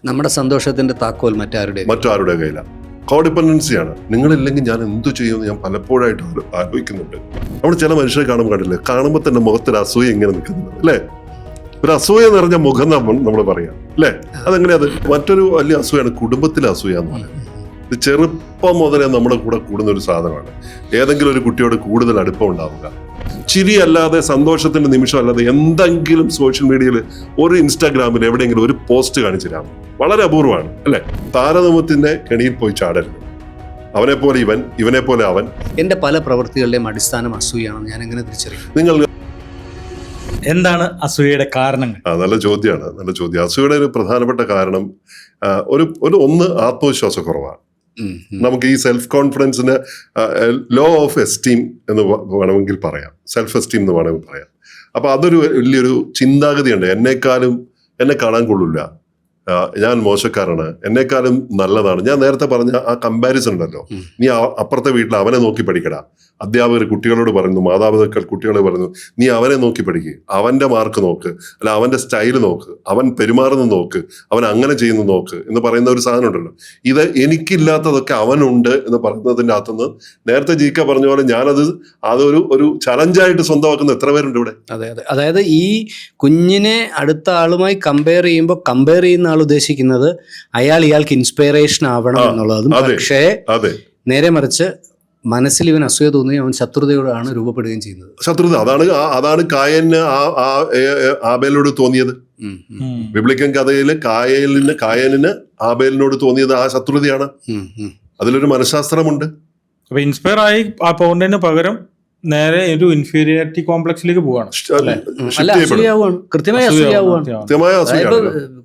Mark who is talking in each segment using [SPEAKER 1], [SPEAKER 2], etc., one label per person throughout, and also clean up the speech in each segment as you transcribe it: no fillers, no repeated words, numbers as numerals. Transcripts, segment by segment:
[SPEAKER 1] നമ്മുടെ സന്തോഷത്തിന്റെ താക്കോൽ മറ്റാരുടെ
[SPEAKER 2] കയ്യിലാണ്. കോഡിപ്പെൻഡൻസിയാണ്. നിങ്ങളില്ലെങ്കിൽ ഞാൻ എന്തു ചെയ്യുമെന്ന് ഞാൻ പലപ്പോഴായിട്ട് ആലോചിക്കുന്നുണ്ട്. നമ്മൾ ചില മനുഷ്യരെ കാണുമ്പോൾ കണ്ടില്ലേ, കാണുമ്പോൾ തന്നെ മുഖത്തിൽ അസൂയ ഇങ്ങനെ നിൽക്കുന്നുണ്ട് അല്ലേ? ഒരു അസൂയ നിറഞ്ഞ മുഖം നമ്മൾ പറയാം അല്ലേ? അതെങ്ങനെയത്? മറ്റൊരു വലിയ അസൂയാണ് കുടുംബത്തിലെ അസൂയ എന്ന് പറയുന്നത്. ഇത് ചെറുപ്പം മുതലേ നമ്മുടെ കൂടെ കൂടുന്ന ഒരു സാധനമാണ്. ഏതെങ്കിലും ഒരു കുട്ടിയോട് കൂടുതൽ അടുപ്പം ഉണ്ടാവുക, ചിരി അല്ലാതെ സന്തോഷത്തിന്റെ നിമിഷം അല്ലാതെ എന്തെങ്കിലും സോഷ്യൽ മീഡിയയിൽ ഒരു ഇൻസ്റ്റാഗ്രാമിൽ എവിടെയെങ്കിലും ഒരു പോസ്റ്റ് കാണിച്ചിരാം, വളരെ അപൂർവമാണ് അല്ലെ? താരതമ്യത്തിന്റെ കെണിയിൽ പോയി ചാടരുത്. അവനെ പോലെ ഇവൻ, ഇവനെ പോലെ അവൻ.
[SPEAKER 1] എന്റെ പല പ്രവൃത്തികളുടെയും അടിസ്ഥാനം അസൂയാണെന്ന് ഞാൻ എങ്ങനെ തിരിച്ചറിയും?
[SPEAKER 2] നിങ്ങൾ
[SPEAKER 3] എന്താണ് അസൂയയുടെ കാരണങ്ങൾ?
[SPEAKER 2] നല്ല ചോദ്യമാണ്, നല്ല ചോദ്യം. അസൂയയുടെ ഒരു പ്രധാനപ്പെട്ട കാരണം ഒന്ന് ആത്മവിശ്വാസക്കുറവാണ്. നമുക്ക് ഈ സെൽഫ് കോൺഫിഡൻസിന് ലോ ഓഫ് എസ്റ്റീം എന്ന് വേണമെങ്കിൽ പറയാം, സെൽഫ് എസ്റ്റീം എന്ന് വേണമെങ്കിൽ പറയാം. അപ്പൊ അതൊരു വലിയൊരു ചിന്താഗതിയുണ്ട്. എന്നെ കാണാൻ കൊള്ളില്ല, ഞാൻ മോശക്കാരാണ്, എന്നെക്കാളും നല്ലതാണ്. ഞാൻ നേരത്തെ പറഞ്ഞ ആ കമ്പാരിസൺ ഉണ്ടല്ലോ, നീ അപ്പുറത്തെ വീട്ടിൽ അവനെ നോക്കി പഠിക്കടാ. അധ്യാപകർ കുട്ടികളോട് പറയുന്നു, മാതാപിതാക്കൾ കുട്ടികളോട് പറയുന്നു, നീ അവനെ നോക്കി പഠിക്കുക, അവന്റെ മാർക്ക് നോക്ക്, അല്ല അവന്റെ സ്റ്റൈല് നോക്ക്, അവൻ പെരുമാറുന്ന നോക്ക്, അവൻ അങ്ങനെ ചെയ്യുന്ന നോക്ക് എന്ന് പറയുന്ന ഒരു സാധനം ഉണ്ടല്ലോ. ഇത് എനിക്കില്ലാത്തതൊക്കെ അവനുണ്ട് എന്ന് പറയുന്നതിൻ്റെ അകത്തുനിന്ന് നേരത്തെ ജീക്ക പറഞ്ഞ പോലെ അതൊരു ചലഞ്ചായിട്ട് സ്വന്തമാക്കുന്ന എത്ര പേരുണ്ട് ഇവിടെ?
[SPEAKER 1] അതെ അതെ. അതായത് ഈ കുഞ്ഞിനെ അടുത്ത ആളുമായി കമ്പയർ ചെയ്യുന്ന ഉദ്ദേശിക്കുന്നത് ഇയാൾക്ക് ഇൻസ്പിറേഷൻ ആവണം എന്നുള്ളതും. പക്ഷേ നേരെ മറിച്ച് മനസ്സിൽ ഇവൻ അസൂയ തോന്നുകയും അവൻ ശത്രുതയോടാണ് രൂപപ്പെടുകയും ചെയ്യുന്നത്.
[SPEAKER 2] ശത്രുത അതാണ് കായന് ആബേലിനോട് തോന്നിയത്. ബിബ്ലിക്കൻ കഥയില് കായനിന് ആബേലിനോട് തോന്നിയത് ആ ശത്രുതയാണ്. അതിലൊരു മനഃശാസ്ത്രമുണ്ട്.
[SPEAKER 3] അപ്പൊ ഇൻസ്പയർ ആയി ആ പോയിന്റിന് പകരം നേരെ ഒരു ഇൻഫീരിയോറിറ്റി കോംപ്ലക്സിലേക്ക് പോവാണ്.
[SPEAKER 1] കൃത്യമായി അസൂയാവുകയാണ്.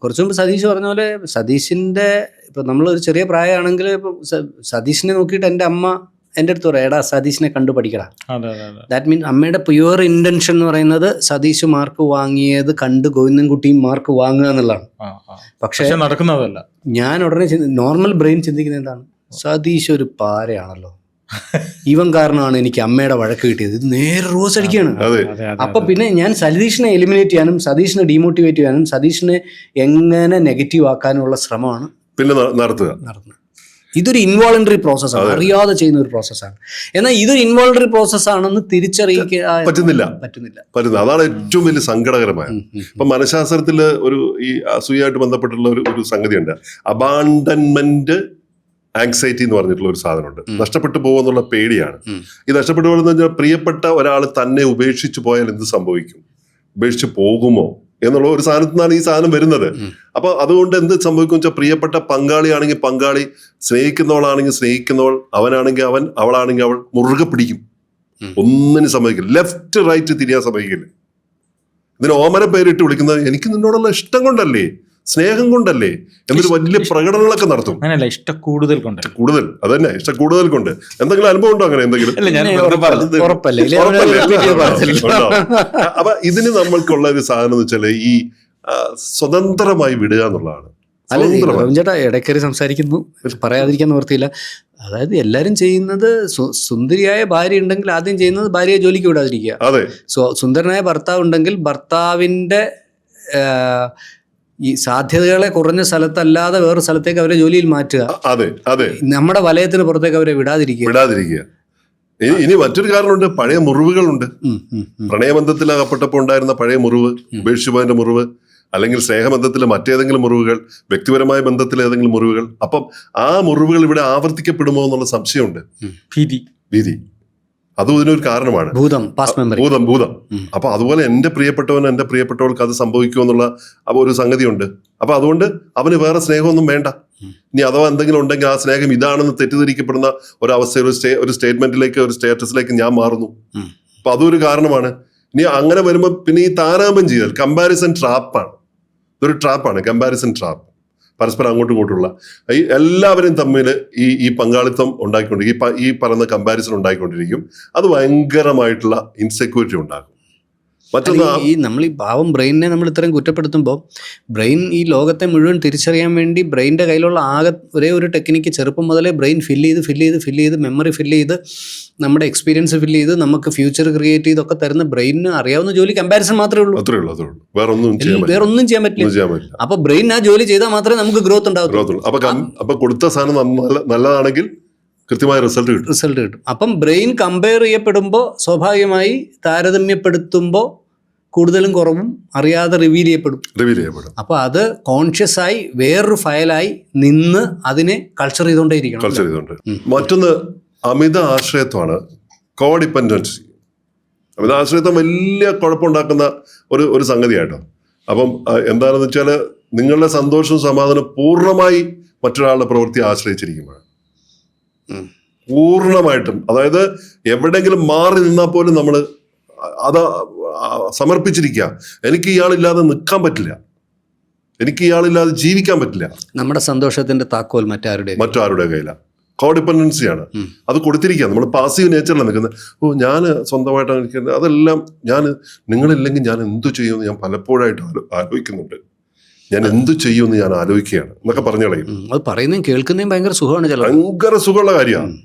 [SPEAKER 1] കുറച്ചു മുമ്പ് സതീഷ് പറഞ്ഞ പോലെ സതീഷിന്റെ ഇപ്പൊ നമ്മളൊരു ചെറിയ പ്രായമാണെങ്കിൽ ഇപ്പൊ സതീഷിനെ നോക്കിയിട്ട് എൻ്റെ അമ്മ എൻ്റെ അടുത്ത് പറയാം, എടാ സതീഷിനെ കണ്ടു പഠിക്കടാ. ദാറ്റ് മീൻ അമ്മയുടെ പ്യുവർ ഇന്റൻഷൻ എന്ന് പറയുന്നത് സതീഷ് മാർക്ക് വാങ്ങിയത് കണ്ട് ഗോവിന്ദൻകുട്ടിയും മാർക്ക് വാങ്ങുക എന്നുള്ളതാണ്. പക്ഷെ
[SPEAKER 3] നടക്കുന്നതല്ല. ഞാൻ
[SPEAKER 1] ഉടനെ നോർമൽ ബ്രെയിൻ ചിന്തിക്കുന്നത് എന്താണ്, സതീഷ് ഒരു പാരയാണല്ലോ, ഇവൻ കാരണമാണ് എനിക്ക് അമ്മയുടെ വഴക്ക് കിട്ടിയത്, ഇത് നേരെ റോസ് അടിക്കുകയാണ്. അപ്പൊ പിന്നെ ഞാൻ സതീഷിനെ എലിമിനേറ്റ് ചെയ്യാനും സതീഷിനെ ഡീമോട്ടിവേറ്റ് ചെയ്യാനും സതീഷിനെ എങ്ങനെ നെഗറ്റീവ് ആക്കാനുള്ള ശ്രമമാണ്
[SPEAKER 2] പിന്നെ നടത്തുക.
[SPEAKER 1] ഇതൊരു ഇൻവോളണ്ടറി പ്രോസസ്സാണ്, അറിയാതെ ചെയ്യുന്ന ഒരു പ്രോസസ്സാണ്. എന്നാൽ ഇതൊരു ഇൻവോളണ്ടറി പ്രോസസ്സാണെന്ന് തിരിച്ചറിയിക്കാൻ പറ്റുന്നില്ല.
[SPEAKER 2] അതാണ് ഏറ്റവും വലിയ സങ്കടകരമായ. ഇപ്പൊ മനഃശാസ്ത്രത്തില് ഈ അസൂയായിട്ട് ബന്ധപ്പെട്ടുള്ള ഒരു സംഗതിയുണ്ട്, അബാൻഡൻമെന്റ് ആങ്സൈറ്റി എന്ന് പറഞ്ഞിട്ടുള്ള ഒരു സാധനമുണ്ട്. നഷ്ടപ്പെട്ടു പോകുമെന്നുള്ള പേടിയാണ്. ഈ നഷ്ടപ്പെട്ടു പോകുന്നത് വെച്ചാൽ പ്രിയപ്പെട്ട ഒരാൾ തന്നെ ഉപേക്ഷിച്ചു പോയാൽ എന്ത് സംഭവിക്കും, ഉപേക്ഷിച്ച് പോകുമോ എന്നുള്ള ഒരു സാധനത്തിൽ നിന്നാണ് ഈ സാധനം വരുന്നത്. അപ്പൊ അതുകൊണ്ട് എന്ത് സംഭവിക്കും വെച്ചാൽ, പ്രിയപ്പെട്ട പങ്കാളിയാണെങ്കിൽ പങ്കാളി, സ്നേഹിക്കുന്നവളാണെങ്കിൽ സ്നേഹിക്കുന്നവൾ, അവനാണെങ്കിൽ അവൻ, അവളാണെങ്കിൽ അവൾ മുറുകെ പിടിക്കും. ഒന്നിനും സമ്മതിക്കില്ല, ലെഫ്റ്റ് റൈറ്റ് തിരിയാൻ സമ്മതിക്കില്ല. ഇതിന് ഓമന പേരിട്ട് വിളിക്കുന്നത് എനിക്ക് നിന്നോടുള്ള ഇഷ്ടം കൊണ്ടല്ലേ, സ്നേഹം കൊണ്ടല്ലേ എന്നൊരു വലിയ പ്രകടനങ്ങളൊക്കെ നടത്തും.
[SPEAKER 3] ഇഷ്ടക്കൂടുതൽ
[SPEAKER 2] അതന്നെ, ഇഷ്ടക്കൂടുതൽ കൊണ്ട്. എന്തെങ്കിലും അനുഭവം ഉണ്ടോ അങ്ങനെ എന്തെങ്കിലും? അപ്പൊ ഇതിന് നമ്മൾക്കുള്ള ഒരു സാധനം എന്ന് വെച്ചാൽ ഈ സ്വതന്ത്രമായി വിടുക എന്നുള്ളതാണ്.
[SPEAKER 1] ചേട്ടാ ഇടയ്ക്കറി സംസാരിക്കുന്നു, പറയാതിരിക്കാൻ നിവർത്തിയില്ല. അതായത് എല്ലാരും ചെയ്യുന്നത്, സുന്ദരിയായ ഭാര്യ ഉണ്ടെങ്കിൽ ആദ്യം ചെയ്യുന്നത് ഭാര്യയെ ജോലിക്ക് വിടാതിരിക്കുക. സുന്ദരനായ ഭർത്താവ് ഉണ്ടെങ്കിൽ ഭർത്താവിന്റെ ഈ സാധ്യതകളെ കുറഞ്ഞ സ്ഥലത്തല്ലാതെ വേറെ സ്ഥലത്തേക്ക് അവരെ ജോലിയിൽ മാറ്റുക. നമ്മുടെ വലയത്തിന് പുറത്തേക്ക് അവരെ വിടാതിരിക്കുക.
[SPEAKER 2] ഇനി മറ്റൊരു കാരണമുണ്ട്, പഴയ മുറിവുകളുണ്ട്. പ്രണയബന്ധത്തിൽ അകപ്പെട്ടപ്പോൾ ഉണ്ടായിരുന്ന പഴയ മുറിവ്, ഉപേക്ഷിച്ചു പോയതിന്റെ മുറിവ്, അല്ലെങ്കിൽ സ്നേഹബന്ധത്തിലെ മറ്റേതെങ്കിലും മുറിവുകൾ, വ്യക്തിപരമായ ബന്ധത്തിലെ ഏതെങ്കിലും മുറിവുകൾ. അപ്പം ആ മുറിവുകൾ ഇവിടെ ആവർത്തിക്കപ്പെടുമോ എന്നുള്ള സംശയമുണ്ട്, ഭീതി. അതും ഇതിനൊരു കാരണമാണ്. ഭൂതം. അപ്പൊ അതുപോലെ എന്റെ പ്രിയപ്പെട്ടവൾക്ക് അത് സംഭവിക്കുമെന്നുള്ള ഒരു സംഗതിയുണ്ട്. അപ്പൊ അതുകൊണ്ട് അവന് വേറെ സ്നേഹമൊന്നും വേണ്ട. ഇനി അഥവാ എന്തെങ്കിലും ഉണ്ടെങ്കിൽ ആ സ്നേഹം ഇതാണെന്ന് തെറ്റിദ്ധരിക്കപ്പെടുന്ന ഒരവസ്ഥയിൽ ഒരു സ്റ്റേറ്റ്മെന്റിലേക്ക്, ഒരു സ്റ്റേറ്റസിലേക്ക് ഞാൻ മാറുന്നു. അപ്പൊ അതൊരു കാരണമാണ്. ഇനി അങ്ങനെ വരുമ്പോൾ പിന്നെ ഈ താരതമ്യം ചെയ്താൽ കമ്പാരിസൺ ട്രാപ്പാണ്. ഇതൊരു ട്രാപ്പാണ്, കമ്പാരിസൺ ട്രാപ്പ്. പരസ്പരം അങ്ങോട്ടും ഇങ്ങോട്ടുള്ള എല്ലാവരും തമ്മിൽ ഈ പങ്കാളിത്തം ഉണ്ടാക്കിക്കൊണ്ടിരിക്കും, ഈ പറയുന്ന കമ്പാരിസൺ ഉണ്ടായിക്കൊണ്ടിരിക്കും. അത് ഭയങ്കരമായിട്ടുള്ള ഇൻസെക്യൂരിറ്റി ഉണ്ടാക്കും. മറ്റൊന്ന്
[SPEAKER 1] ഈ നമ്മൾ ഈ പാവം ബ്രെയിനിനെ നമ്മൾ ഇത്രയും കുറ്റപ്പെടുത്തുമ്പോൾ ബ്രെയിൻ ഈ ലോകത്തെ മുഴുവൻ തിരിച്ചറിയാൻ വേണ്ടി ബ്രെയിനിൻ്റെ കയ്യിലുള്ള ആകെ ഒരേ ഒരു ടെക്നിക്ക് ചെറുപ്പം മുതലേ ബ്രെയിൻ ഫില്ല് ചെയ്ത് മെമ്മറി ഫില്ല് ചെയ്ത് നമ്മുടെ എക്സ്പീരിയൻസ് ഫില്ല് ചെയ്ത് നമുക്ക് ഫ്യൂച്ചർ ക്രിയേറ്റ് ചെയ്തൊക്കെ തരുന്ന ബ്രെയിനിന് അറിയാവുന്ന ജോലി കമ്പാരിസൺ മാത്രമേ ഉള്ളൂ. വേറെ ഒന്നും ചെയ്യാൻ പറ്റില്ല. അപ്പൊ ബ്രെയിൻ ആ ജോലി ചെയ്താൽ മാത്രമേ നമുക്ക് ഗ്രോത്ത് ഉണ്ടാവത്തുള്ളൂ.
[SPEAKER 2] അപ്പൊ കൊടുത്ത സാധനം നല്ലതാണെങ്കിൽ കൃത്യമായ റിസൾട്ട്
[SPEAKER 1] കിട്ടും. അപ്പം ബ്രെയിൻ കമ്പയർ ചെയ്യപ്പെടുമ്പോൾ സ്വാഭാവികമായി താരതമ്യപ്പെടുത്തുമ്പോൾ കൂടുതലും കുറവും അറിയാതെ റിവീൽ ചെയ്യപ്പെടും. അപ്പോൾ അത് കോൺഷ്യസ് ആയി വേറൊരു ഫയലായി നിന്ന് അതിനെ കൾച്ചർ ചെയ്തുകൊണ്ടേയിരിക്കണം.
[SPEAKER 2] മറ്റൊന്ന് അമിത ആശ്രയത്വമാണ്, കോഡിപ്പെൻഡൻസി. അമിത ആശ്രയത്വം വലിയ കുഴപ്പമുണ്ടാക്കുന്ന ഒരു സംഗതിയായിട്ടോ. അപ്പം എന്താണെന്ന് വെച്ചാൽ നിങ്ങളുടെ സന്തോഷവും സമാധാനം പൂർണ്ണമായി മറ്റൊരാളുടെ പ്രവൃത്തി ആശ്രയിച്ചിരിക്കുമ്പോൾ പൂർണ്ണമായിട്ടും, അതായത് എവിടെയെങ്കിലും മാറി നിന്നാൽ പോലും നമ്മൾ അത് സമർപ്പിച്ചിരിക്കുക. എനിക്ക് ഇയാളില്ലാതെ നിൽക്കാൻ പറ്റില്ല, എനിക്ക് ഇയാളില്ലാതെ ജീവിക്കാൻ പറ്റില്ല. നമ്മുടെ
[SPEAKER 1] സന്തോഷത്തിന്റെ താക്കോൽ
[SPEAKER 2] മറ്റാരുടെ കയ്യിലാണ്. കോഡിപ്പെൻഡൻസിയാണ് അത് കൊടുത്തിരിക്കുക. നമ്മൾ പാസീവ് നേച്ചറിലാണ് നിൽക്കുന്നത്. ഞാൻ സ്വന്തമായിട്ടാണ് നിൽക്കുന്നത്, അതെല്ലാം നിങ്ങളില്ലെങ്കിൽ ഞാൻ എന്തു ചെയ്യുമെന്ന് ഞാൻ പലപ്പോഴായിട്ട് ആലോചിക്കുന്നുണ്ട്, ഞാൻ എന്തു ചെയ്യുമെന്ന് ഞാൻ ആലോചിക്കുകയാണ് എന്നൊക്കെ പറഞ്ഞു കളയും.
[SPEAKER 1] അത് പറയുന്നതും കേൾക്കുന്നതും ഭയങ്കര സുഖമാണ്,
[SPEAKER 2] ഭയങ്കര സുഖമുള്ള കാര്യമാണ്.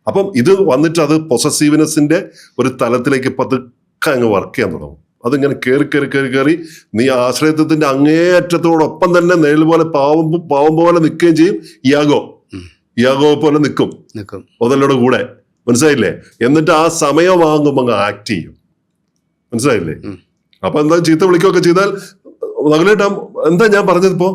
[SPEAKER 2] അപ്പം ഇത് വന്നിട്ട് അത് പൊസസീവ്നെസിന്റെ ഒരു തലത്തിലേക്ക് പതുക്കെ അങ്ങ് വർക്ക് ചെയ്യാൻ തുടങ്ങും. അതിങ്ങനെ കയറി നീ ആശ്രയത്വത്തിന്റെ അങ്ങേയറ്റത്തോടൊപ്പം തന്നെ നേരിൽ പോലെ പാവം പോലെ നിൽക്കുകയും ചെയ്യും. ഇയാഗോ പോലെ നിൽക്കും മുതലോട് കൂടെ, മനസ്സിലായില്ലേ? എന്നിട്ട് ആ സമയമാകുമ്പോൾ അങ്ങ് ആക്ട് ചെയ്യും, മനസ്സിലായില്ലേ? അപ്പൊ എന്താ ചീത്ത വിളിക്കുകയൊക്കെ ചെയ്താൽ നഗലേട്ടാ എന്താ ഞാൻ പറഞ്ഞതിപ്പോ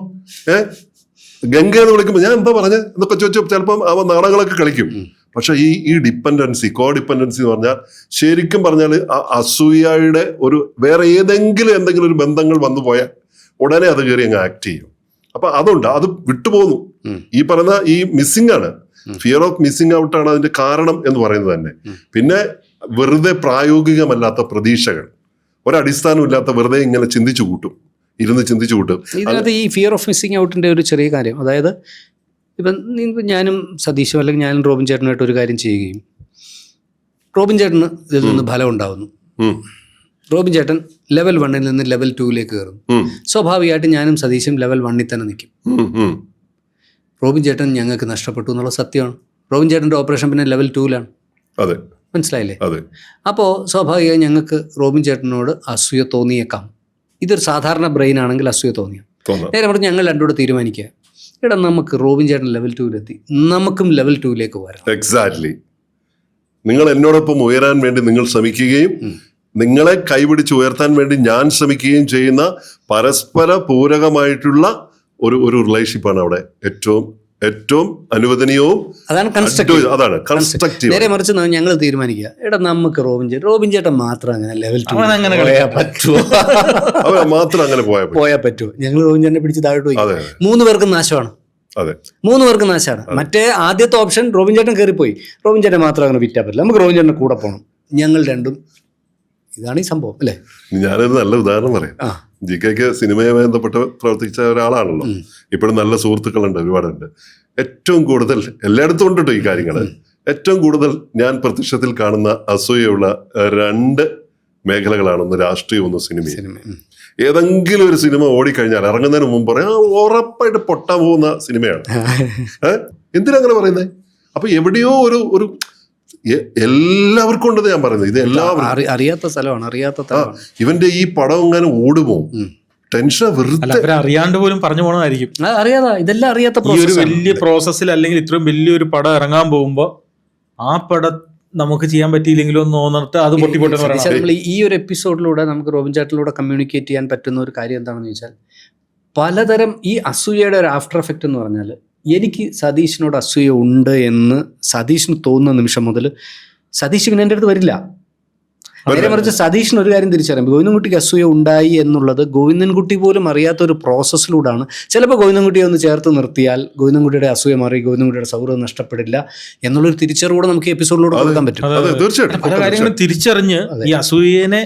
[SPEAKER 2] ഗംഗ എന്ന് വിളിക്കുമ്പോൾ ഞാൻ എന്താ പറഞ്ഞത് എന്നൊക്കെ ചോദിച്ചു ചിലപ്പം അവ നാടകങ്ങളൊക്കെ കളിക്കും. പക്ഷെ ഈ ഡിപ്പെൻഡൻസി, കോഡിപ്പെൻഡൻസി എന്ന് പറഞ്ഞാൽ ശരിക്കും പറഞ്ഞാൽ ആ അസൂയയുടെ വേറെ എന്തെങ്കിലും ഒരു ബന്ധങ്ങൾ വന്നു പോയാൽ ഉടനെ അത് കയറി അങ്ങ് ആക്ട് ചെയ്യും. അപ്പൊ അതുണ്ട്, അത് വിട്ടുപോകുന്നു. ഈ പറയുന്ന ഈ മിസ്സിംഗ് ആണ്, ഫിയർ ഓഫ് മിസ്സിംഗ് ഔട്ട് ആണ് അതിന്റെ കാരണം എന്ന് പറയുന്നത് തന്നെ. പിന്നെ വെറുതെ പ്രായോഗികമല്ലാത്ത പ്രതീക്ഷകൾ, ഒരടിസ്ഥാനം ഇല്ലാത്ത വെറുതെ ഇങ്ങനെ ചിന്തിച്ചു കൂട്ടും.
[SPEAKER 1] ഇതിനകത്ത് ഈ ഫിയർ ഓഫ് മിസ്സിംഗ് ഔട്ടിന്റെ ഒരു ചെറിയ കാര്യം, അതായത് ഇപ്പം ഞാനും സതീഷും അല്ലെങ്കിൽ ഞാനും റോബിൻ ചേട്ടനുമായിട്ട് ഒരു കാര്യം ചെയ്യുകയും റോബിൻ ചേട്ടന് ഇതിൽ നിന്ന് ഫലം ഉണ്ടാവുന്നു. റോബിൻ ചേട്ടൻ ലെവൽ 1 നിന്ന് ലെവൽ 2 കയറുന്നു. സ്വാഭാവികമായിട്ട് ഞാനും സതീഷും ലെവൽ 1 തന്നെ നിൽക്കും. റോബിൻ ചേട്ടൻ ഞങ്ങൾക്ക് നഷ്ടപ്പെട്ടു എന്നുള്ള സത്യമാണ്. റോബിൻ ചേട്ടൻ്റെ ഓപ്പറേഷൻ പിന്നെ ലെവൽ 2 മനസ്സിലായില്ലേ? അപ്പോൾ സ്വാഭാവികമായി ഞങ്ങൾക്ക് റോബിൻ ചേട്ടനോട് അസൂയ തോന്നിയേക്കാം. ഇതൊരു സാധാരണ ബ്രെയിൻ ആണെങ്കിൽ അസൂയ തോന്നിയാൽ നേരെ പറഞ്ഞ് ഞങ്ങൾ രണ്ടുകൂടെ തീരുമാനിക്കുക, എടാ നമുക്ക് റോബിൻ ചേട്ടൻ ലെവൽ 2 നമുക്കും ലെവൽ 2 വരാം.
[SPEAKER 2] എക്സാക്ട്ലി. നിങ്ങൾ എന്നോടൊപ്പം ഉയരാൻ വേണ്ടി നിങ്ങൾ ശ്രമിക്കുകയും നിങ്ങളെ കൈപിടിച്ച് ഉയർത്താൻ വേണ്ടി ഞാൻ ശ്രമിക്കുകയും ചെയ്യുന്ന പരസ്പര പൂരകമായിട്ടുള്ള ഒരു റിലേഷൻഷിപ്പാണ് അവിടെ ഏറ്റവും അനുവദനീയവും
[SPEAKER 1] അതാണ് കൺസ്ട്രക്റ്റീവ്. നേരെ മറിച്ച് ഞങ്ങൾ തീരുമാനിക്കുക, എടാ നമുക്ക് റോബിൻ ചേട്ടൻ മാത്രം അങ്ങനെ ലെവൽ 2
[SPEAKER 2] മാത്രം അങ്ങനെ
[SPEAKER 1] പോയാൽ പറ്റുമോ? ഞങ്ങൾ റോബിൻ ചേട്ടനെ പിടിച്ച് താഴോട്ട് പോയി. 3 പേർക്കും നാശമാണ്. 3 പേർക്കും നാശമാണ്. മറ്റേ ആദ്യത്തെ ഓപ്ഷൻ റോബിൻ ചേട്ടൻ കയറിപ്പോയി, റോബിൻ ചേട്ടൻ മാത്രം അങ്ങനെ വിറ്റാൻ പറ്റില്ല, നമുക്ക് റോബിൻ ചേട്ടനെ കൂടെ പോകണം. ഞങ്ങൾ രണ്ടും, ഇതാണ് ഈ സംഭവം അല്ലേ?
[SPEAKER 2] ഞാനൊരു നല്ല ഉദാഹരണം പറയാം. ജിക്കയ്ക്ക് സിനിമയുമായി ബന്ധപ്പെട്ട് പ്രവർത്തിച്ച ഒരാളാണല്ലോ. ഇപ്പോഴും നല്ല സുഹൃത്തുക്കളുണ്ട്, ഒരുപാടുണ്ട്. ഏറ്റവും കൂടുതൽ എല്ലായിടത്തും ഉണ്ട് ഈ കാര്യങ്ങൾ. ഏറ്റവും കൂടുതൽ ഞാൻ പ്രത്യക്ഷത്തിൽ കാണുന്ന അസൂയുള്ള 2 മേഖലകളാണ്, ഒന്ന് രാഷ്ട്രീയം, ഒന്ന് സിനിമ. ഏതെങ്കിലും ഒരു സിനിമ ഓടിക്കഴിഞ്ഞാൽ ഇറങ്ങുന്നതിന് മുമ്പ് പറയാം ഉറപ്പായിട്ട് പൊട്ടാൻ പോകുന്ന സിനിമയാണ്. എന്തിനങ്ങനെ പറയുന്നത്? അപ്പൊ എവിടെയോ ഒരു എല്ലാവർക്കും ഉണ്ടെന്ന് ഞാൻ പറയുന്നത്. ഇത് എല്ലാവരും
[SPEAKER 1] അറിയാത്ത സ്ഥലമാണ്.
[SPEAKER 2] ഇവന്റെ ഈ പടം എങ്ങനെ ഓടുമോ ടെൻഷൻ വെറുതെ
[SPEAKER 3] അറിയാണ്ട് പോലും പറഞ്ഞു പോകണമായിരിക്കും.
[SPEAKER 1] ഇതെല്ലാം അറിയാത്ത
[SPEAKER 3] ഈ ഒരു വലിയ പ്രോസസ്സിൽ അല്ലെങ്കിൽ ഇത്രയും വലിയൊരു പടം ഇറങ്ങാൻ പോകുമ്പോ ആ പടം നമുക്ക് ചെയ്യാൻ പറ്റിയില്ലെങ്കിലും ഒന്ന് തോന്നിട്ട് അത് പൊട്ടിപ്പൊട്ടെന്ന്
[SPEAKER 1] ഈ ഒരു എപ്പിസോഡിലൂടെ നമുക്ക് റോബിൻ ചേട്ടനിലൂടെ കമ്മ്യൂണിക്കേറ്റ് ചെയ്യാൻ പറ്റുന്ന ഒരു കാര്യം എന്താണെന്ന് ചോദിച്ചാൽ, പലതരം ഈ അസൂയയുടെ ഒരു ആഫ്റ്റർ എഫക്റ്റ് എന്ന് പറഞ്ഞാൽ, എനിക്ക് സതീഷിനോട് അസൂയ ഉണ്ട് എന്ന് സതീഷിന് തോന്നുന്ന നിമിഷം മുതൽ സതീഷ് പിന്നെ എൻ്റെ അടുത്ത് വരില്ല. നേരെ മറിച്ച് സതീഷിന് ഒരു കാര്യം തിരിച്ചറിയാം, ഗോവിന്ദൻകുട്ടിക്ക് അസൂയ ഉണ്ടായി എന്നുള്ളത് ഗോവിന്ദൻകുട്ടി പോലും അറിയാത്ത ഒരു പ്രോസസ്സിലൂടെയാണ്. ചിലപ്പോൾ ഗോവിന്ദൻകുട്ടിയെ ഒന്ന് ചേർത്ത് നിർത്തിയാൽ ഗോവിന്ദൻകുട്ടിയുടെ അസൂയ മാറി, ഗോവിന്ദൻകുട്ടിയുടെ സൗഹൃദം നഷ്ടപ്പെടില്ല എന്നുള്ളൊരു തിരിച്ചറിവൂടെ നമുക്ക് എപ്പിസോഡിലൂടെ കൊടുക്കാൻ പറ്റും.
[SPEAKER 2] തീർച്ചയായിട്ടും
[SPEAKER 3] പല കാര്യങ്ങളും തിരിച്ചറിഞ്ഞ് ഈ അസൂയനെ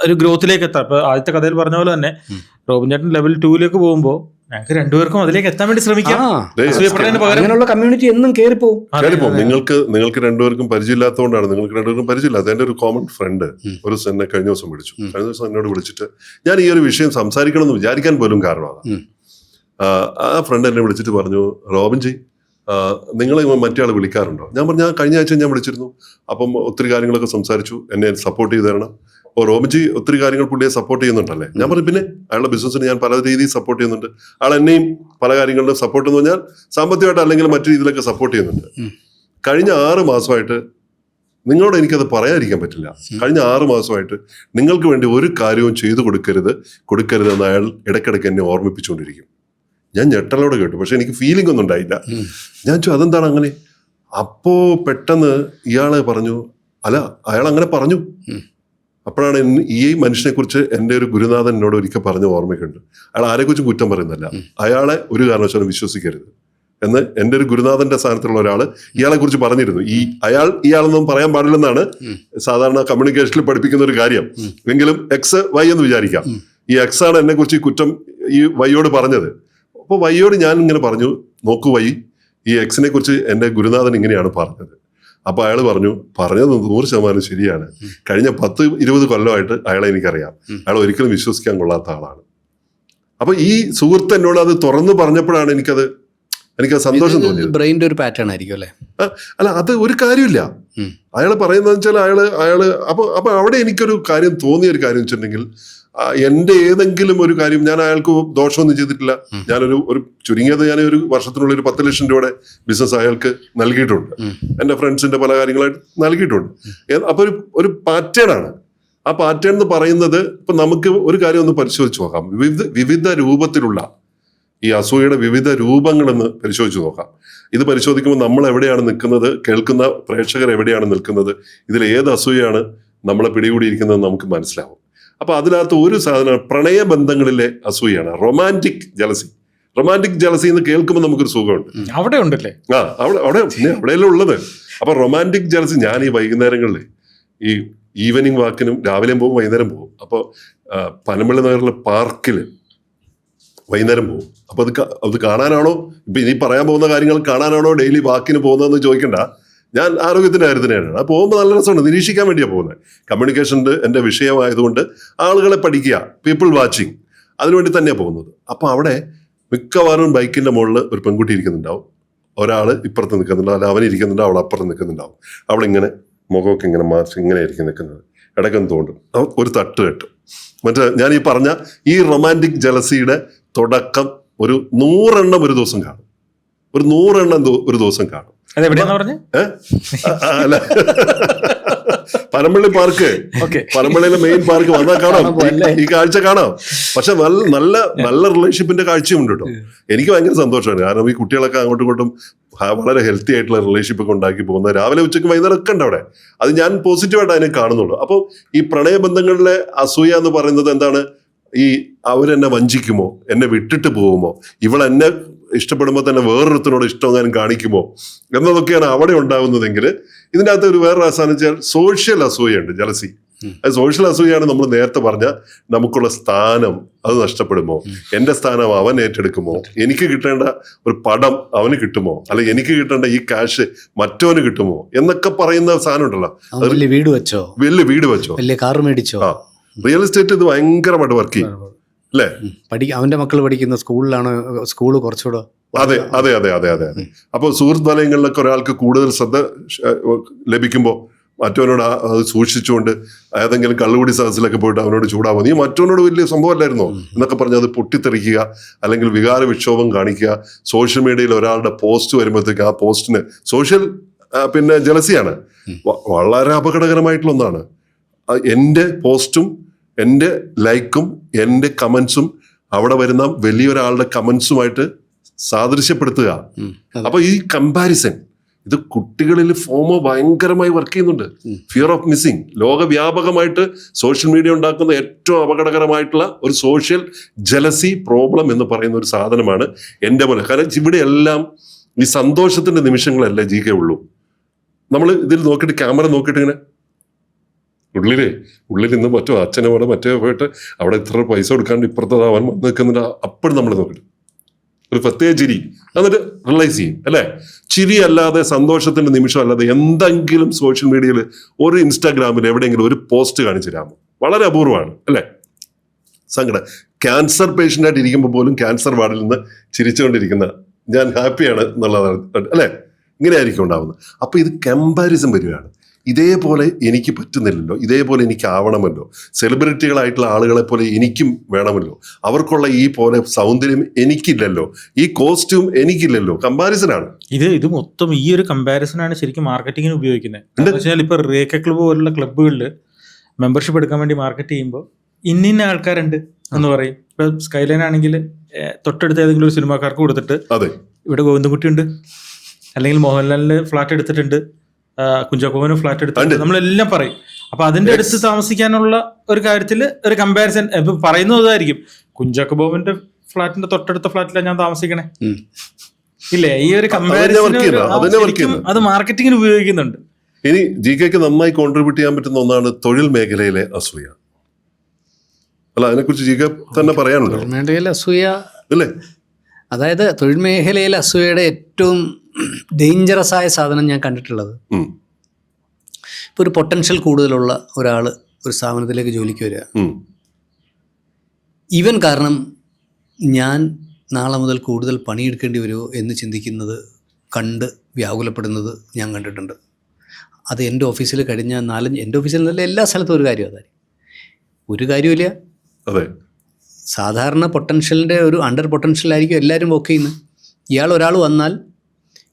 [SPEAKER 3] ഒരു ഗ്രോത്തിലേക്ക് എത്താം. ഇപ്പൊ ആദ്യത്തെ കഥയിൽ പറഞ്ഞ പോലെ തന്നെ റോബിൻ ചേട്ടൻ ലെവൽ 2 പോകുമ്പോൾ ഞങ്ങൾക്ക് രണ്ടുപേർക്കും അതിലേക്ക് എത്താൻ വേണ്ടി ശ്രമിക്കാം.
[SPEAKER 1] അങ്ങനെയുള്ള കമ്മ്യൂണിറ്റി എന്നും കയറിപ്പോവും.
[SPEAKER 2] നിങ്ങൾക്ക് രണ്ടുപേർക്കും പരിചയമില്ലാത്തതുകൊണ്ടാണ്. നിങ്ങൾക്ക് രണ്ടുപേർക്കും പരിചയമില്ലാത്ത എൻ്റെ ഒരു കോമൺ ഫ്രണ്ട് ഒരു എന്നെ കഴിഞ്ഞ ദിവസം വിളിച്ചു. കഴിഞ്ഞ ദിവസം എന്നോട് വിളിച്ചിട്ട് ഞാൻ ഈ ഒരു വിഷയം സംസാരിക്കണം എന്ന് വിചാരിക്കാൻ പോലും കാരണമാണ്. ആ ഫ്രണ്ട് എന്നെ വിളിച്ചിട്ട് പറഞ്ഞു, റോബിൻജി നിങ്ങൾ മറ്റേ ആൾ വിളിക്കാറുണ്ടോ? ഞാൻ പറഞ്ഞു, കഴിഞ്ഞ ആഴ്ച ഞാൻ വിളിച്ചിരുന്നു. അപ്പം ഒത്തിരി കാര്യങ്ങളൊക്കെ സംസാരിച്ചു, എന്നെ സപ്പോർട്ട് ചെയ്ത് തരണം. ഓ, റോബിൻജി ഒത്തിരി കാര്യങ്ങൾ പുള്ളിയെ സപ്പോർട്ട് ചെയ്യുന്നുണ്ടല്ലേ? ഞാൻ പറഞ്ഞു, പിന്നെ അയാളുടെ ബിസിനസ്സിന് ഞാൻ പല രീതിയിൽ സപ്പോർട്ട് ചെയ്യുന്നുണ്ട്. ആൾ എന്നെയും പല കാര്യങ്ങളിലും സപ്പോർട്ട് എന്ന് പറഞ്ഞാൽ സാമ്പത്തികമായിട്ട് അല്ലെങ്കിൽ മറ്റു രീതിയിലൊക്കെ സപ്പോർട്ട് ചെയ്യുന്നുണ്ട്. കഴിഞ്ഞ 6 മാസമായിട്ട് നിങ്ങളോട് എനിക്കത് പറയാതിരിക്കാൻ പറ്റില്ല. കഴിഞ്ഞ 6 മാസമായിട്ട് നിങ്ങൾക്ക് വേണ്ടി ഒരു കാര്യവും ചെയ്തു കൊടുക്കരുതെന്ന് അയാൾ ഇടയ്ക്കിടയ്ക്ക് എന്നെ ഓർമ്മിപ്പിച്ചുകൊണ്ടിരിക്കും. ഞാൻ ഞെട്ടലോടെ കേട്ടു, പക്ഷെ എനിക്ക് ഫീലിംഗ് ഒന്നും ഉണ്ടായില്ല. ഞാൻ ചോദിച്ചു, അതെന്താണ് അങ്ങനെ? അപ്പോ പെട്ടെന്ന് ഇയാള് പറഞ്ഞു, അല്ല അയാൾ അങ്ങനെ പറഞ്ഞു. അപ്പോഴാണ് ഈ മനുഷ്യനെ കുറിച്ച് എൻ്റെ ഒരു ഗുരുനാഥൻ എന്നോട് ഒരിക്കൽ പറഞ്ഞ ഓർമ്മയ്ക്കുണ്ട്. അയാൾ ആരെക്കുറിച്ചും കുറ്റം പറയുന്നില്ല, അയാളെ ഒരു കാരണവശാലും വിശ്വസിക്കരുത് എന്ന് എൻ്റെ ഒരു ഗുരുനാഥന്റെ സ്ഥാനത്തുള്ള ഒരാൾ ഇയാളെ കുറിച്ച് പറഞ്ഞിരുന്നു. ഇയാളൊന്നും പറയാൻ പാടില്ലെന്നാണ് സാധാരണ കമ്മ്യൂണിക്കേഷനിൽ പഠിപ്പിക്കുന്ന ഒരു കാര്യം. എങ്കിലും XY എന്ന് വിചാരിക്കാം. ഈ X ആണ് എന്നെ കുറിച്ച് ഈ കുറ്റം ഈ വൈയോട് പറഞ്ഞത്. അപ്പോൾ വൈയോട് ഞാൻ ഇങ്ങനെ പറഞ്ഞു, നോക്കൂ വൈ, ഈ Xനെ കുറിച്ച് എൻ്റെ ഗുരുനാഥൻ ഇങ്ങനെയാണ് പറഞ്ഞത്. അപ്പൊ അയാൾ പറഞ്ഞത് 100% ശരിയാണ്. കഴിഞ്ഞ 10-20 കൊല്ലമായിട്ട് അയാളെ എനിക്കറിയാം. അയാൾ ഒരിക്കലും വിശ്വസിക്കാൻ കൊള്ളാത്ത ആളാണ്. അപ്പൊ ഈ സുഹൃത്ത് എന്നോട് അത് തുറന്നു പറഞ്ഞപ്പോഴാണ് എനിക്കത് സന്തോഷം തോന്നിയത്.
[SPEAKER 1] ബ്രെയിൻ്റെ ഒരു പാറ്റേൺ ആയിരിക്കും അല്ലേ?
[SPEAKER 2] അല്ല, അത് ഒരു കാര്യമില്ല. അയാൾ പറയുന്നത് വെച്ചാൽ അയാള് അപ്പൊ അവിടെ എനിക്കൊരു കാര്യം തോന്നിയ ഒരു കാര്യം വെച്ചിട്ടുണ്ടെങ്കിൽ, എൻ്റെ ഏതെങ്കിലും ഒരു കാര്യം ഞാൻ അയാൾക്ക് ദോഷമൊന്നും ചെയ്തിട്ടില്ല. ഞാനൊരു ചുരുങ്ങിയത് ഞാൻ ഒരു വർഷത്തിനുള്ളിൽ 10 ലക്ഷം രൂപയുടെ ബിസിനസ് അയാൾക്ക് നൽകിയിട്ടുണ്ട്. എൻ്റെ ഫ്രണ്ട്സിന്റെ പല കാര്യങ്ങളായിട്ട് നൽകിയിട്ടുണ്ട്. അപ്പൊ ഒരു പാറ്റേൺ ആണ്. ആ പാറ്റേൺ എന്ന് പറയുന്നത് ഇപ്പൊ നമുക്ക് ഒരു കാര്യം ഒന്ന് പരിശോധിച്ച് നോക്കാം. വിവിധ രൂപത്തിലുള്ള ഈ അസൂയയുടെ വിവിധ രൂപങ്ങളെന്ന് പരിശോധിച്ച് നോക്കാം. ഇത് പരിശോധിക്കുമ്പോൾ നമ്മൾ എവിടെയാണ് നിൽക്കുന്നത്, കേൾക്കുന്ന പ്രേക്ഷകർ എവിടെയാണ് നിൽക്കുന്നത്, ഇതിൽ ഏത് അസൂയാണ് നമ്മളെ പിടികൂടിയിരിക്കുന്നത് നമുക്ക് മനസ്സിലാവും. അപ്പൊ അതിനകത്ത് ഒരു സാധനം പ്രണയബന്ധങ്ങളിലെ അസൂയാണ് റൊമാൻറ്റിക് ജലസി. റൊമാൻറ്റിക് ജലസി എന്ന് കേൾക്കുമ്പോൾ നമുക്കൊരു സുഖമുണ്ട്.
[SPEAKER 3] അവിടെ ഉണ്ടല്ലേ?
[SPEAKER 2] അവിടെയല്ലേ ഉള്ളത്. അപ്പൊ റൊമാൻറ്റിക് ജലസി, ഞാൻ ഈ വൈകുന്നേരങ്ങളിൽ ഈ ഈവനിങ് വാക്കിനും രാവിലെയും പോകും വൈകുന്നേരം പോകും. അപ്പോൾ പനമ്പള്ളി നഗറിലെ പാർക്കിൽ വൈകുന്നേരം പോകും. അപ്പൊ അത് കാണാനാണോ, ഇപ്പൊ ഇനി പറയാൻ പോകുന്ന കാര്യങ്ങൾ കാണാനാണോ ഡെയിലി വാക്കിന് പോകുന്നതെന്ന് ചോദിക്കണ്ട. ഞാൻ ആരോഗ്യത്തിന്റെ കാര്യത്തിനാണ്. അത് പോകുമ്പോൾ നല്ല രസമുണ്ട്, നിരീക്ഷിക്കാൻ വേണ്ടിയാണ് പോകുന്നത്. കമ്മ്യൂണിക്കേഷൻ്റെ എൻ്റെ വിഷയമായതുകൊണ്ട് ആളുകളെ പഠിക്കുക, പീപ്പിൾ വാച്ചിങ്, അതിനുവേണ്ടി തന്നെയാണ് പോകുന്നത്. അപ്പൊ അവിടെ മിക്കവാറും ബൈക്കിന്റെ മുകളിൽ ഒരു പെൺകുട്ടി ഇരിക്കുന്നുണ്ടാവും, ഒരാൾ ഇപ്പുറത്ത് നിൽക്കുന്നുണ്ടാവും, അല്ല അവൻ ഇരിക്കുന്നുണ്ടാവും, അവൾ അപ്പുറത്ത് നിൽക്കുന്നുണ്ടാവും. അവളിങ്ങനെ മുഖമൊക്കെ ഇങ്ങനെ മാറ്റി ഇങ്ങനെ ആയിരിക്കും നിൽക്കുന്നത്. ഇടയ്ക്കൊന്ന് തോണ്ടും, ഒരു തട്ട് കെട്ടും. മറ്റേ ഞാൻ ഈ പറഞ്ഞ ഈ റൊമാൻറ്റിക് ജലസിയുടെ തുടക്കം ഒരു 100 എണ്ണം ഒരു ദിവസം കാണും. ഒരു 100 എണ്ണം ഒരു ദിവസം കാണും. അല്ല, പനമ്പള്ളി പാർക്ക്, പനമ്പള്ളിയിലെ മെയിൻ പാർക്ക് വന്നാൽ കാണാം, ഈ കാഴ്ച കാണാം. പക്ഷെ നല്ല റിലേഷൻഷിപ്പിന്റെ കാഴ്ചയും ഉണ്ട് കേട്ടോ. എനിക്ക് ഭയങ്കര സന്തോഷമാണ്. കാരണം ഈ കുട്ടികളൊക്കെ അങ്ങോട്ടും ഇങ്ങോട്ടും വളരെ ഹെൽത്തി ആയിട്ടുള്ള റിലേഷൻഷിപ്പ് ഒക്കെ ഉണ്ടാക്കി പോകുന്നത് രാവിലെ ഉച്ചയ്ക്ക് വൈകുന്നേരം ഒക്കെ ഉണ്ട് അവിടെ. അത് ഞാൻ പോസിറ്റീവായിട്ട് അതിനെ കാണുന്നുള്ളൂ. അപ്പോൾ ഈ പ്രണയബന്ധങ്ങളിലെ അസൂയ എന്ന് പറയുന്നത് എന്താണ്? ഈ അവരെന്നെ വഞ്ചിക്കുമോ, എന്നെ വിട്ടിട്ട് പോകുമോ, ഇവളെന്നെ ഇഷ്ടപ്പെടുമ്പോൾ തന്നെ വേറൊരുത്തിനോട് ഇഷ്ടമെങ്ങാനും കാണിക്കുമോ എന്നതൊക്കെയാണ് അവിടെ ഉണ്ടാകുന്നതെങ്കിൽ, ഇതിൻ്റെ അകത്ത് ഒരു വേറൊരു അവസാനം വെച്ചാൽ സോഷ്യൽ അസൂയുണ്ട്, ജലസി. അത് സോഷ്യൽ അസൂയാണ്. നമ്മൾ നേരത്തെ പറഞ്ഞ നമുക്കുള്ള സ്ഥാനം അത് നഷ്ടപ്പെടുമോ, എൻ്റെ സ്ഥാനം അവൻ ഏറ്റെടുക്കുമോ, എനിക്ക് കിട്ടേണ്ട ഒരു പടം അവന് കിട്ടുമോ, അല്ലെങ്കിൽ എനിക്ക് കിട്ടേണ്ട ഈ ക്യാഷ് മറ്റവന് കിട്ടുമോ എന്നൊക്കെ പറയുന്ന സാധനം ഉണ്ടല്ലോ.
[SPEAKER 1] വലിയ വീട് വെച്ചോ,
[SPEAKER 2] വലിയ
[SPEAKER 1] കാർ മേടിച്ചോ.
[SPEAKER 2] റിയൽ എസ്റ്റേറ്റ് ഇത് ഭയങ്കരമായിട്ട് വർക്ക് ചെയ്യും അല്ലേ?
[SPEAKER 1] അവന്റെ മക്കൾ പഠിക്കുന്ന സ്കൂളിലാണ്, സ്കൂള് കുറച്ചുകൂടെ.
[SPEAKER 2] അതെ. അപ്പോൾ സുഹൃത്ത് വലയങ്ങളിലൊക്കെ ഒരാൾക്ക് കൂടുതൽ ശ്രദ്ധ ലഭിക്കുമ്പോൾ മറ്റവനോട് അത് സൂക്ഷിച്ചുകൊണ്ട് ഏതെങ്കിലും കള്ളുകുടി സദസ്സിലൊക്കെ പോയിട്ട് അവനോട് ചൂടാവുക, നീ മറ്റവനോട് വലിയ സംഭവമല്ലായിരുന്നോ എന്നൊക്കെ പറഞ്ഞ് അത് പൊട്ടിത്തെറിക്കുക, അല്ലെങ്കിൽ വികാര വിക്ഷോഭം കാണിക്കുക. സോഷ്യൽ മീഡിയയിൽ ഒരാളുടെ പോസ്റ്റ് വരുമ്പോഴത്തേക്ക് ആ പോസ്റ്റിന് സോഷ്യൽ ജലസിയാണ്. വളരെ അപകടകരമായിട്ടുള്ള ഒന്നാണ്. എൻ്റെ പോസ്റ്റും എൻ്റെ ലൈക്കും എൻ്റെ കമൻസും അവിടെ വരുന്ന വലിയൊരാളുടെ കമൻസുമായിട്ട് സാദൃശ്യപ്പെടുത്തുക. അപ്പൊ ഈ കമ്പാരിസൺ ഇത് കുട്ടികളിൽ ഫോമോ ഭയങ്കരമായി വർക്ക് ചെയ്യുന്നുണ്ട്. ഫിയർ ഓഫ് മിസ്സിങ് ലോകവ്യാപകമായിട്ട് സോഷ്യൽ മീഡിയ ഉണ്ടാക്കുന്ന ഏറ്റവും അപകടകരമായിട്ടുള്ള ഒരു സോഷ്യൽ ജലസി പ്രോബ്ലം എന്ന് പറയുന്ന ഒരു സാധനമാണ് എൻ്റെ പോലെ. കാരണം ഇവിടെ എല്ലാം ഈ സന്തോഷത്തിന്റെ നിമിഷങ്ങളല്ലേ ഉള്ളൂ. നമ്മൾ ഇതിൽ നോക്കിയിട്ട് ക്യാമറ നോക്കിയിട്ട് ഇങ്ങനെ ഉള്ളിൽ നിന്ന് അച്ഛനെ പോലെ മറ്റേ പോയിട്ട് അവിടെ ഇത്ര പൈസ കൊടുക്കാണ്ട് ഇപ്പുറത്തത് അവൻ വന്ന് നിൽക്കുന്നുണ്ട്. അപ്പോഴും നമ്മൾ നോക്കിയിട്ട് ഒരു പ്രത്യേക ചിരി, എന്നിട്ട് റിയലൈസ് ചെയ്യും അല്ലെ. ചിരി അല്ലാതെ, സന്തോഷത്തിന്റെ നിമിഷം അല്ലാതെ എന്തെങ്കിലും സോഷ്യൽ മീഡിയയിൽ ഒരു ഇൻസ്റ്റാഗ്രാമിൽ എവിടെയെങ്കിലും ഒരു പോസ്റ്റ് കാണിച്ചു തരാമോ? വളരെ അപൂർവമാണ് അല്ലെ. സങ്കടം. ക്യാൻസർ പേഷ്യൻ്റ് ആയിട്ട് ഇരിക്കുമ്പോൾ പോലും ക്യാൻസർ വാർഡിൽ നിന്ന് ചിരിച്ചുകൊണ്ടിരിക്കുന്ന ഞാൻ ഹാപ്പിയാണ് എന്നുള്ളതാണ് അല്ലെ. ഇങ്ങനെ ആയിരിക്കും ഉണ്ടാവുന്നത്. അപ്പൊ ഇത് കമ്പാരിസൺ വരികയാണ്. ഇതേപോലെ എനിക്ക് പറ്റുന്നില്ലല്ലോ, ഇതേപോലെ എനിക്ക് ആവണമല്ലോ, സെലിബ്രിറ്റികളായിട്ടുള്ള ആളുകളെ പോലെ എനിക്കും വേണമല്ലോ, അവർക്കുള്ള ഈ പോലെ സൗന്ദര്യം എനിക്കില്ലല്ലോ, ഈ കോസ്റ്റ്യൂം എനിക്കില്ലല്ലോ. കമ്പാരിസനാണ്
[SPEAKER 3] ഇത് മൊത്തം. ഈ ഒരു കമ്പാരിസനാണ് ശരിക്കും മാർക്കറ്റിങ്ങിന് ഉപയോഗിക്കുന്നത്. എന്താ വെച്ചാൽ ഇപ്പൊ റേക്ക ക്ലബ്ബ് പോലുള്ള ക്ലബ്ബുകളിൽ മെമ്പർഷിപ്പ് എടുക്കാൻ വേണ്ടി മാർക്കറ്റ് ചെയ്യുമ്പോൾ ഇന്ന ആൾക്കാരുണ്ട് എന്ന് പറയും. ഇപ്പൊ സ്കൈലൈൻ ആണെങ്കിൽ തൊട്ടടുത്ത് ഏതെങ്കിലും ഒരു സിനിമാക്കാർക്ക് കൊടുത്തിട്ട് ഇവിടെ ഗോവിന്ദൻകുട്ടി ഉണ്ട്, അല്ലെങ്കിൽ മോഹൻലാലിന് ഫ്ലാറ്റ് എടുത്തിട്ടുണ്ട്, കുഞ്ചാക്കോവിന് ഫ്ലാറ്റ് എടുത്തിട്ടുണ്ട്, നമ്മളെല്ലാം പറയും. അപ്പൊ അതിന്റെ അടുത്ത് താമസിക്കാനുള്ള ഒരു കാര്യത്തിൽ ഒരു കമ്പാരിസൺ ഇപ്പൊ പറയുന്നതായിരിക്കും. കുഞ്ചാക്കോ ബോബന്റെ ഫ്ലാറ്റിന്റെ തൊട്ടടുത്ത ഫ്ലാറ്റിലാണ് ഞാൻ താമസിക്കണേ ഇല്ലേ. ഈ ഒരു കമ്പാരിസൺ അത് മാർക്കറ്റിങ്ങിന് ഉപയോഗിക്കുന്നുണ്ട്.
[SPEAKER 2] ഇനി GK നന്നായി കോൺട്രിബ്യൂട്ട് ചെയ്യാൻ പറ്റുന്ന ഒന്നാണ് തൊഴിൽ മേഖലയിലെ അസൂയ. അല്ല, അതിനെക്കുറിച്ച് GK തന്നെ പറയാനുണ്ടോ?
[SPEAKER 1] തൊഴിൽ മേഖലയിലെ അസൂയ
[SPEAKER 2] അല്ലേ?
[SPEAKER 1] അതായത് തൊഴിൽ മേഖലയിലെ അസൂയയുടെ ഏറ്റവും ഡേഞ്ചറസ് ആയ സാധനം ഞാൻ കണ്ടിട്ടുള്ളത്, ഇപ്പോൾ ഒരു പൊട്ടൻഷ്യൽ കൂടുതലുള്ള ഒരാൾ ഒരു സ്ഥാപനത്തിലേക്ക് ജോലിക്ക് വരിക, ഇവൻ കാരണം ഞാൻ നാളെ മുതൽ കൂടുതൽ പണിയെടുക്കേണ്ടി വരുമോ എന്ന് ചിന്തിക്കുന്നത് കണ്ട് വ്യാകുലപ്പെടുന്നത് ഞാൻ കണ്ടിട്ടുണ്ട്. അത് എൻ്റെ ഓഫീസിൽ കഴിഞ്ഞ എൻ്റെ ഓഫീസിൽ നല്ല എല്ലാ സ്ഥലത്തും ഒരു കാര്യം അതായി ഒരു കാര്യമില്ല.
[SPEAKER 2] അതെ,
[SPEAKER 1] സാധാരണ പൊട്ടൻഷ്യലിൻ്റെ ഒരു അണ്ടർ പൊട്ടൻഷ്യലായിരിക്കും എല്ലാവരും വർക്ക് ചെയ്യുന്നത്. ഒരാൾ വന്നാൽ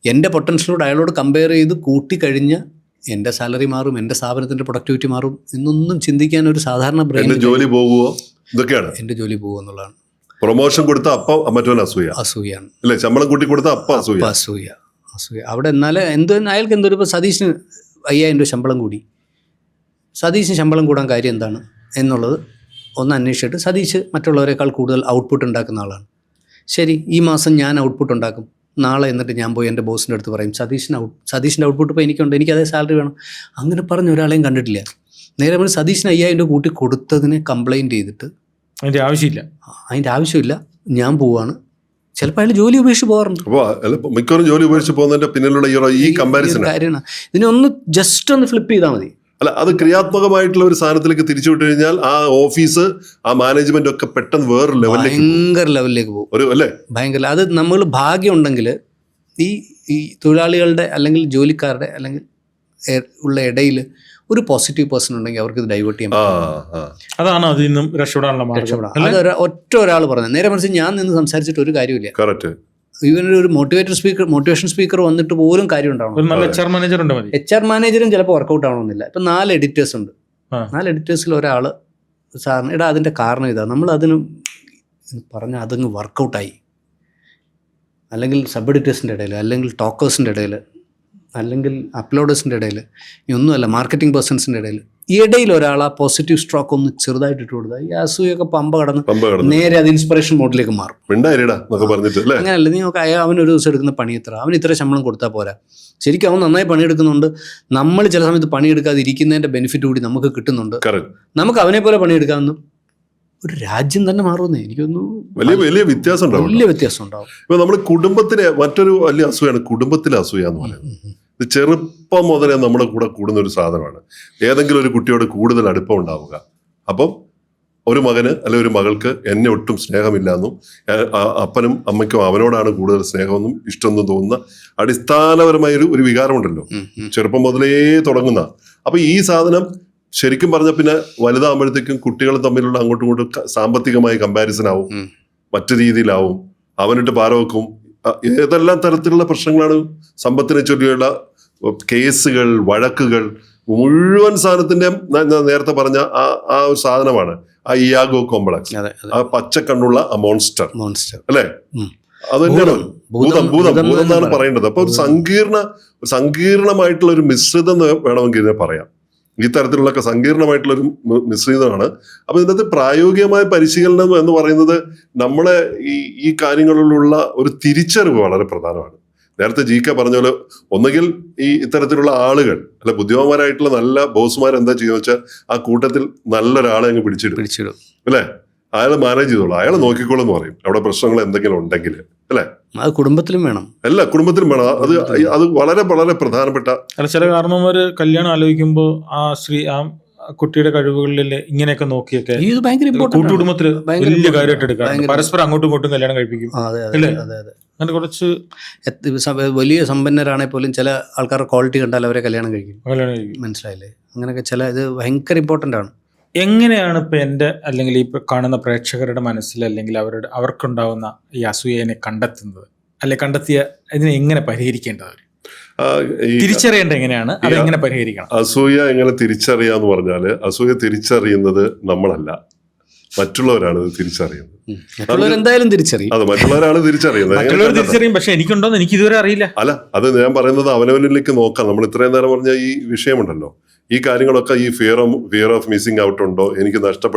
[SPEAKER 1] എൻ്റെ പൊട്ടൻഷ്യലോട് അയാളോട് കമ്പയർ ചെയ്ത് കൂട്ടിക്കഴിഞ്ഞ് എൻ്റെ സാലറി മാറും, എൻ്റെ സ്ഥാപനത്തിൻ്റെ പ്രൊഡക്ടിവിറ്റി മാറും എന്നൊന്നും ചിന്തിക്കാൻ ഒരു സാധാരണ ബ്രെയിൻ
[SPEAKER 2] ജോലി പോകുമോ, ഇതൊക്കെയാണ്
[SPEAKER 1] എൻ്റെ ജോലി പോകുമോ എന്നുള്ളതാണ്.
[SPEAKER 2] പ്രൊമോഷൻ കൊടുത്ത അപ്പം മറ്റൊരു അസൂയാണ് അല്ലേ, ശമ്പളം കൂട്ടി കൊടുത്ത അപ്പം
[SPEAKER 1] അസൂയ. അവിടെ എന്നാലും അയാൾക്ക് എന്തൊരു, ഇപ്പോൾ സതീഷിന് 5000 രൂപ ശമ്പളം കൂടി, സതീഷിന് ശമ്പളം കൂടാൻ കാര്യം എന്താണ് എന്നുള്ളത് ഒന്ന് അന്വേഷിച്ചിട്ട്, സതീഷ് മറ്റുള്ളവരെക്കാൾ കൂടുതൽ ഔട്ട്പുട്ട് ഉണ്ടാക്കുന്ന ആളാണ്. ശരി, ഈ മാസം ഞാൻ ഔട്ട്പുട്ട് ഉണ്ടാക്കും, നാളെ എന്നിട്ട് ഞാൻ പോയി എൻ്റെ ബോസിൻ്റെ അടുത്ത് പറയും സതീഷിൻ്റെ ഔട്ട്പുട്ട് ഇപ്പോൾ എനിക്കുണ്ട്, എനിക്ക് അതേ സാലറി വേണം. അങ്ങനെ പറഞ്ഞ ഒരാളെയും കണ്ടിട്ടില്ല. നേരെ പറഞ്ഞ് സതീഷിന് 5000 രൂപ കൂട്ടി കൊടുത്തതിനെ കംപ്ലൈൻറ്റ് ചെയ്തിട്ട് അതിൻ്റെ ആവശ്യമില്ല, ഞാൻ പോവാണ്. ചിലപ്പോൾ അയാൾ ജോലി ഉപേക്ഷിച്ച് പോകാറുണ്ട്.
[SPEAKER 2] മിക്കവാറും ജോലി ഉപേക്ഷിച്ച് പോകുന്നതിന്റെ പിന്നിലുള്ള ഈ കമ്പാരിസൺ
[SPEAKER 1] കാര്യമാണ്. ഇതിനൊന്ന് ജസ്റ്റ് ഒന്ന് ഫ്ലിപ്പ് ചെയ്താൽ മതി.
[SPEAKER 2] അല്ല, അത് ക്രിയാത്മകമായിട്ടുള്ള ഒരു സാധനത്തിലേക്ക് തിരിച്ചു വിട്ടു കഴിഞ്ഞാൽ ആ ഓഫീസ്, ആ മാനേജ്മെന്റ് ഒക്കെ പെട്ടെന്ന് വേറെ
[SPEAKER 1] ഭയങ്കര ലെവലിലേക്ക് പോകും. ഭയങ്കര. അത് നമ്മൾ ഭാഗ്യം ഉണ്ടെങ്കിൽ ഈ തൊഴിലാളികളുടെ അല്ലെങ്കിൽ ജോലിക്കാരുടെ അല്ലെങ്കിൽ ഉള്ള ഇടയിൽ ഒരു പോസിറ്റീവ് പേഴ്സൺ ഉണ്ടെങ്കിൽ അവർക്ക് ഇത് ഡൈവേർട്ട് ചെയ്യാൻ പറ്റും.
[SPEAKER 3] അതാണ് അതിൽ നിന്നും രക്ഷപ്പെടാനുള്ള.
[SPEAKER 1] അത് ഒറ്റ ഒരാൾ പറഞ്ഞു. നേരെ മറിച്ച് ഞാൻ നിന്ന് സംസാരിച്ചിട്ട് ഒരു കാര്യമില്ല. ഇവനൊരു മോട്ടിവേഷൻ സ്പീക്കർ വന്നിട്ട് പോലും കാര്യം ഉണ്ടാവണം. HR മാനേജറും ചിലപ്പോൾ വർക്കൗട്ട് ആവണമെന്നില്ല. ഇപ്പം 4 എഡിറ്റേഴ്സ് ഉണ്ട്. 4 എഡിറ്റേഴ്സിൽ ഒരാൾ സാറിന് അതിൻ്റെ കാരണം ഇതാ, നമ്മൾ അതിന് പറഞ്ഞാൽ അതങ്ങ് വർക്കൗട്ടായി, അല്ലെങ്കിൽ സബ് എഡിറ്റേഴ്സിൻ്റെ ഇടയിൽ, അല്ലെങ്കിൽ ടോക്കേഴ്സിൻ്റെ ഇടയിൽ, അല്ലെങ്കിൽ അപ്ലോഡേഴ്സിൻ്റെ ഇടയിൽ, ഒന്നുമല്ല മാർക്കറ്റിംഗ് പേഴ്സൺസിൻ്റെ ഇടയിൽ ഒരാൾ ആ പോസിറ്റീവ് സ്ട്രോക്ക് ഒന്ന് ചെറുതായിട്ട് ഇട്ട് കൊടുത്താൽ ഈ അസൂയൊക്കെ പമ്പ കടന്ന് നേരെ അത് ഇൻസ്പിറേഷൻ മോഡിലേക്ക് മാറും. അങ്ങനെയല്ല, നീ നോക്കാം, അവനൊരു ദിവസം എടുക്കുന്ന പണി എത്ര, അവന് ഇത്ര ശമ്പളം കൊടുത്താൽ പോരാ. ശരിക്കും അവൻ നന്നായി പണിയെടുക്കുന്നുണ്ട്. നമ്മൾ ചില സമയത്ത് പണിയെടുക്കാതെ ഇരിക്കുന്നതിൻ്റെ ബെനിഫിറ്റ് കൂടി നമുക്ക് കിട്ടുന്നുണ്ട്. നമുക്ക് അവനെ പോലെ പണിയെടുക്കാമെന്നും ഒരു രാജ്യം തന്നെ മാറുമെന്നേ എനിക്കൊന്നു.
[SPEAKER 2] വലിയ വ്യത്യാസം
[SPEAKER 1] ഉണ്ടാവും.
[SPEAKER 2] ഇപ്പൊ നമ്മൾ കുടുംബത്തിലെ മറ്റൊരു വലിയ അസൂയാണ് കുടുംബത്തിലെ അസൂയ എന്ന് പറയുന്നത്. ഇത് ചെറുപ്പം മുതലേ നമ്മുടെ കൂടെ കൂടുന്ന ഒരു സാധനമാണ്. ഏതെങ്കിലും ഒരു കുട്ടിയോട് കൂടുതൽ അടുപ്പം ഉണ്ടാവുക. അപ്പം ഒരു മകന് അല്ലെങ്കിൽ ഒരു മകൾക്ക് എന്നെ ഒട്ടും സ്നേഹമില്ലെന്നും അപ്പനും അമ്മയ്ക്കും അവനോടാണ് കൂടുതൽ സ്നേഹമെന്നും ഇഷ്ടമെന്നും തോന്നുന്ന അടിസ്ഥാനപരമായ ഒരു വികാരമുണ്ടല്ലോ, ചെറുപ്പം മുതലേ തുടങ്ങുന്ന. അപ്പൊ ഈ സാധനം ശരിക്കും പറഞ്ഞ പിന്നെ വലുതാകുമ്പോഴത്തേക്കും കുട്ടികൾ തമ്മിലുള്ള അങ്ങോട്ടും ഇങ്ങോട്ടും സാമ്പത്തികമായി കമ്പാരിസൺ ആവും, മറ്റു രീതിയിലാവും, അവനിട്ട് പാരവെക്കും. ഏതെല്ലാം തരത്തിലുള്ള പ്രശ്നങ്ങളാണ് സമ്പത്തിനെ ചൊല്ലിയുള്ള കേസുകൾ, വഴക്കുകൾ, മുഴുവൻ സാധനത്തിന്റെ നേരത്തെ പറഞ്ഞ ആ ഒരു സാധനമാണ് ആ ഇയാഗോ കോംപ്ലക്സ്, ആ പച്ചക്കണ്ണുള്ള ആ മോൺസ്റ്റർ അല്ലെ. അത് തന്നെയാണ് ഭൂതം എന്നാണ് പറയേണ്ടത്. അപ്പൊ ഒരു സങ്കീർണമായിട്ടുള്ള ഒരു മിശ്രിതം വേണമെങ്കിൽ ഇതിനെ പറയാം. ഈ തരത്തിലുള്ള സങ്കീർണമായിട്ടുള്ളൊരു മിശ്രിതമാണ്. അപ്പൊ ഇതിനകത്ത് പ്രായോഗികമായ പരിശീലനം എന്ന് പറയുന്നത് നമ്മളെ ഈ കാര്യങ്ങളിലുള്ള ഒരു തിരിച്ചറിവ് വളരെ പ്രധാനമാണ്. നേരത്തെ GK പറഞ്ഞ പോലെ ഒന്നുകിൽ ഇത്തരത്തിലുള്ള ആളുകൾ അല്ല ബുദ്ധിമാന്മാരായിട്ടുള്ള നല്ല ബോസുമാർ എന്താ ചെയ്യുക വെച്ചാൽ ആ കൂട്ടത്തിൽ നല്ലൊരാളെ അങ്ങ് പിടിച്ചിടും അല്ലേ. അയാൾ മാനേജ് ചെയ്തോളൂ, അയാൾ നോക്കിക്കോളും എന്ന് പറയും. അവിടെ പ്രശ്നങ്ങൾ എന്തെങ്കിലും ഉണ്ടെങ്കിൽ, അല്ലെ?
[SPEAKER 1] അത് കുടുംബത്തിലും വേണം,
[SPEAKER 2] എല്ലാ കുടുംബത്തിലും വേണം. അത് വളരെ വളരെ പ്രധാനപ്പെട്ട.
[SPEAKER 3] ചില കാരണവന്മാര് കല്യാണം ആലോചിക്കുമ്പോൾ ആ കുട്ടിയുടെ കഴിവുകളിൽ ഇങ്ങനെയൊക്കെ നോക്കിയൊക്കെ
[SPEAKER 1] ഇത് ഭയങ്കര
[SPEAKER 3] കൂട്ടുകുടുംബത്തില് വലിയ കാര്യമായിട്ട് എടുക്കാം, പരസ്പരം അങ്ങോട്ടും ഇങ്ങോട്ടും കല്യാണം കഴിപ്പിക്കും. അല്ലേ? അങ്ങനെ കുറച്ച്
[SPEAKER 1] വലിയ സമ്പന്നരാണെങ്കിൽ പോലും ചില ആൾക്കാരുടെ ക്വാളിറ്റി കണ്ടാൽ അവരെ കല്യാണം കഴിക്കും. മനസ്സിലായില്ലേ? അങ്ങനെയൊക്കെ ചില ഇത് ഭയങ്കര ഇമ്പോർട്ടൻ്റ് ആണ്.
[SPEAKER 3] എങ്ങനെയാണ് ഇപ്പൊ എൻ്റെ അല്ലെങ്കിൽ ഈ കാണുന്ന പ്രേക്ഷകരുടെ മനസ്സിൽ അല്ലെങ്കിൽ അവർക്കുണ്ടാവുന്ന ഈ അസൂയനെ കണ്ടെത്തുന്നത്, അല്ലെ കണ്ടെത്തിയ ഇതിനെ എങ്ങനെ പരിഹരിക്കേണ്ടത്, തിരിച്ചറിയേണ്ടത് എങ്ങനെയാണ്, അതെങ്ങനെ പരിഹരിക്കണം?
[SPEAKER 2] അസൂയ എങ്ങനെ തിരിച്ചറിയാന്ന് പറഞ്ഞാല്, അസൂയ തിരിച്ചറിയുന്നത് നമ്മളല്ല, മറ്റുള്ളവരാണ് തിരിച്ചറിയുന്നത്.
[SPEAKER 1] എന്തായാലും തിരിച്ചറിയും.
[SPEAKER 2] അതെ, മറ്റുള്ളവരാണ്
[SPEAKER 3] തിരിച്ചറിയും. പക്ഷെ എനിക്കുണ്ടോന്ന് എനിക്ക് ഇതുവരെ അറിയില്ല.
[SPEAKER 2] അല്ല, അത് ഞാൻ പറയുന്നത് അവനവനിലേക്ക് നോക്കാം. നമ്മൾ ഇത്രയും നേരം പറഞ്ഞ ഈ വിഷയമുണ്ടല്ലോ, ഈ കാര്യങ്ങളൊക്കെ ഈ ഫിയർ ഓഫ് മിസ്സിംഗ് ഔട്ട് ഉണ്ടോ, എനിക്ക്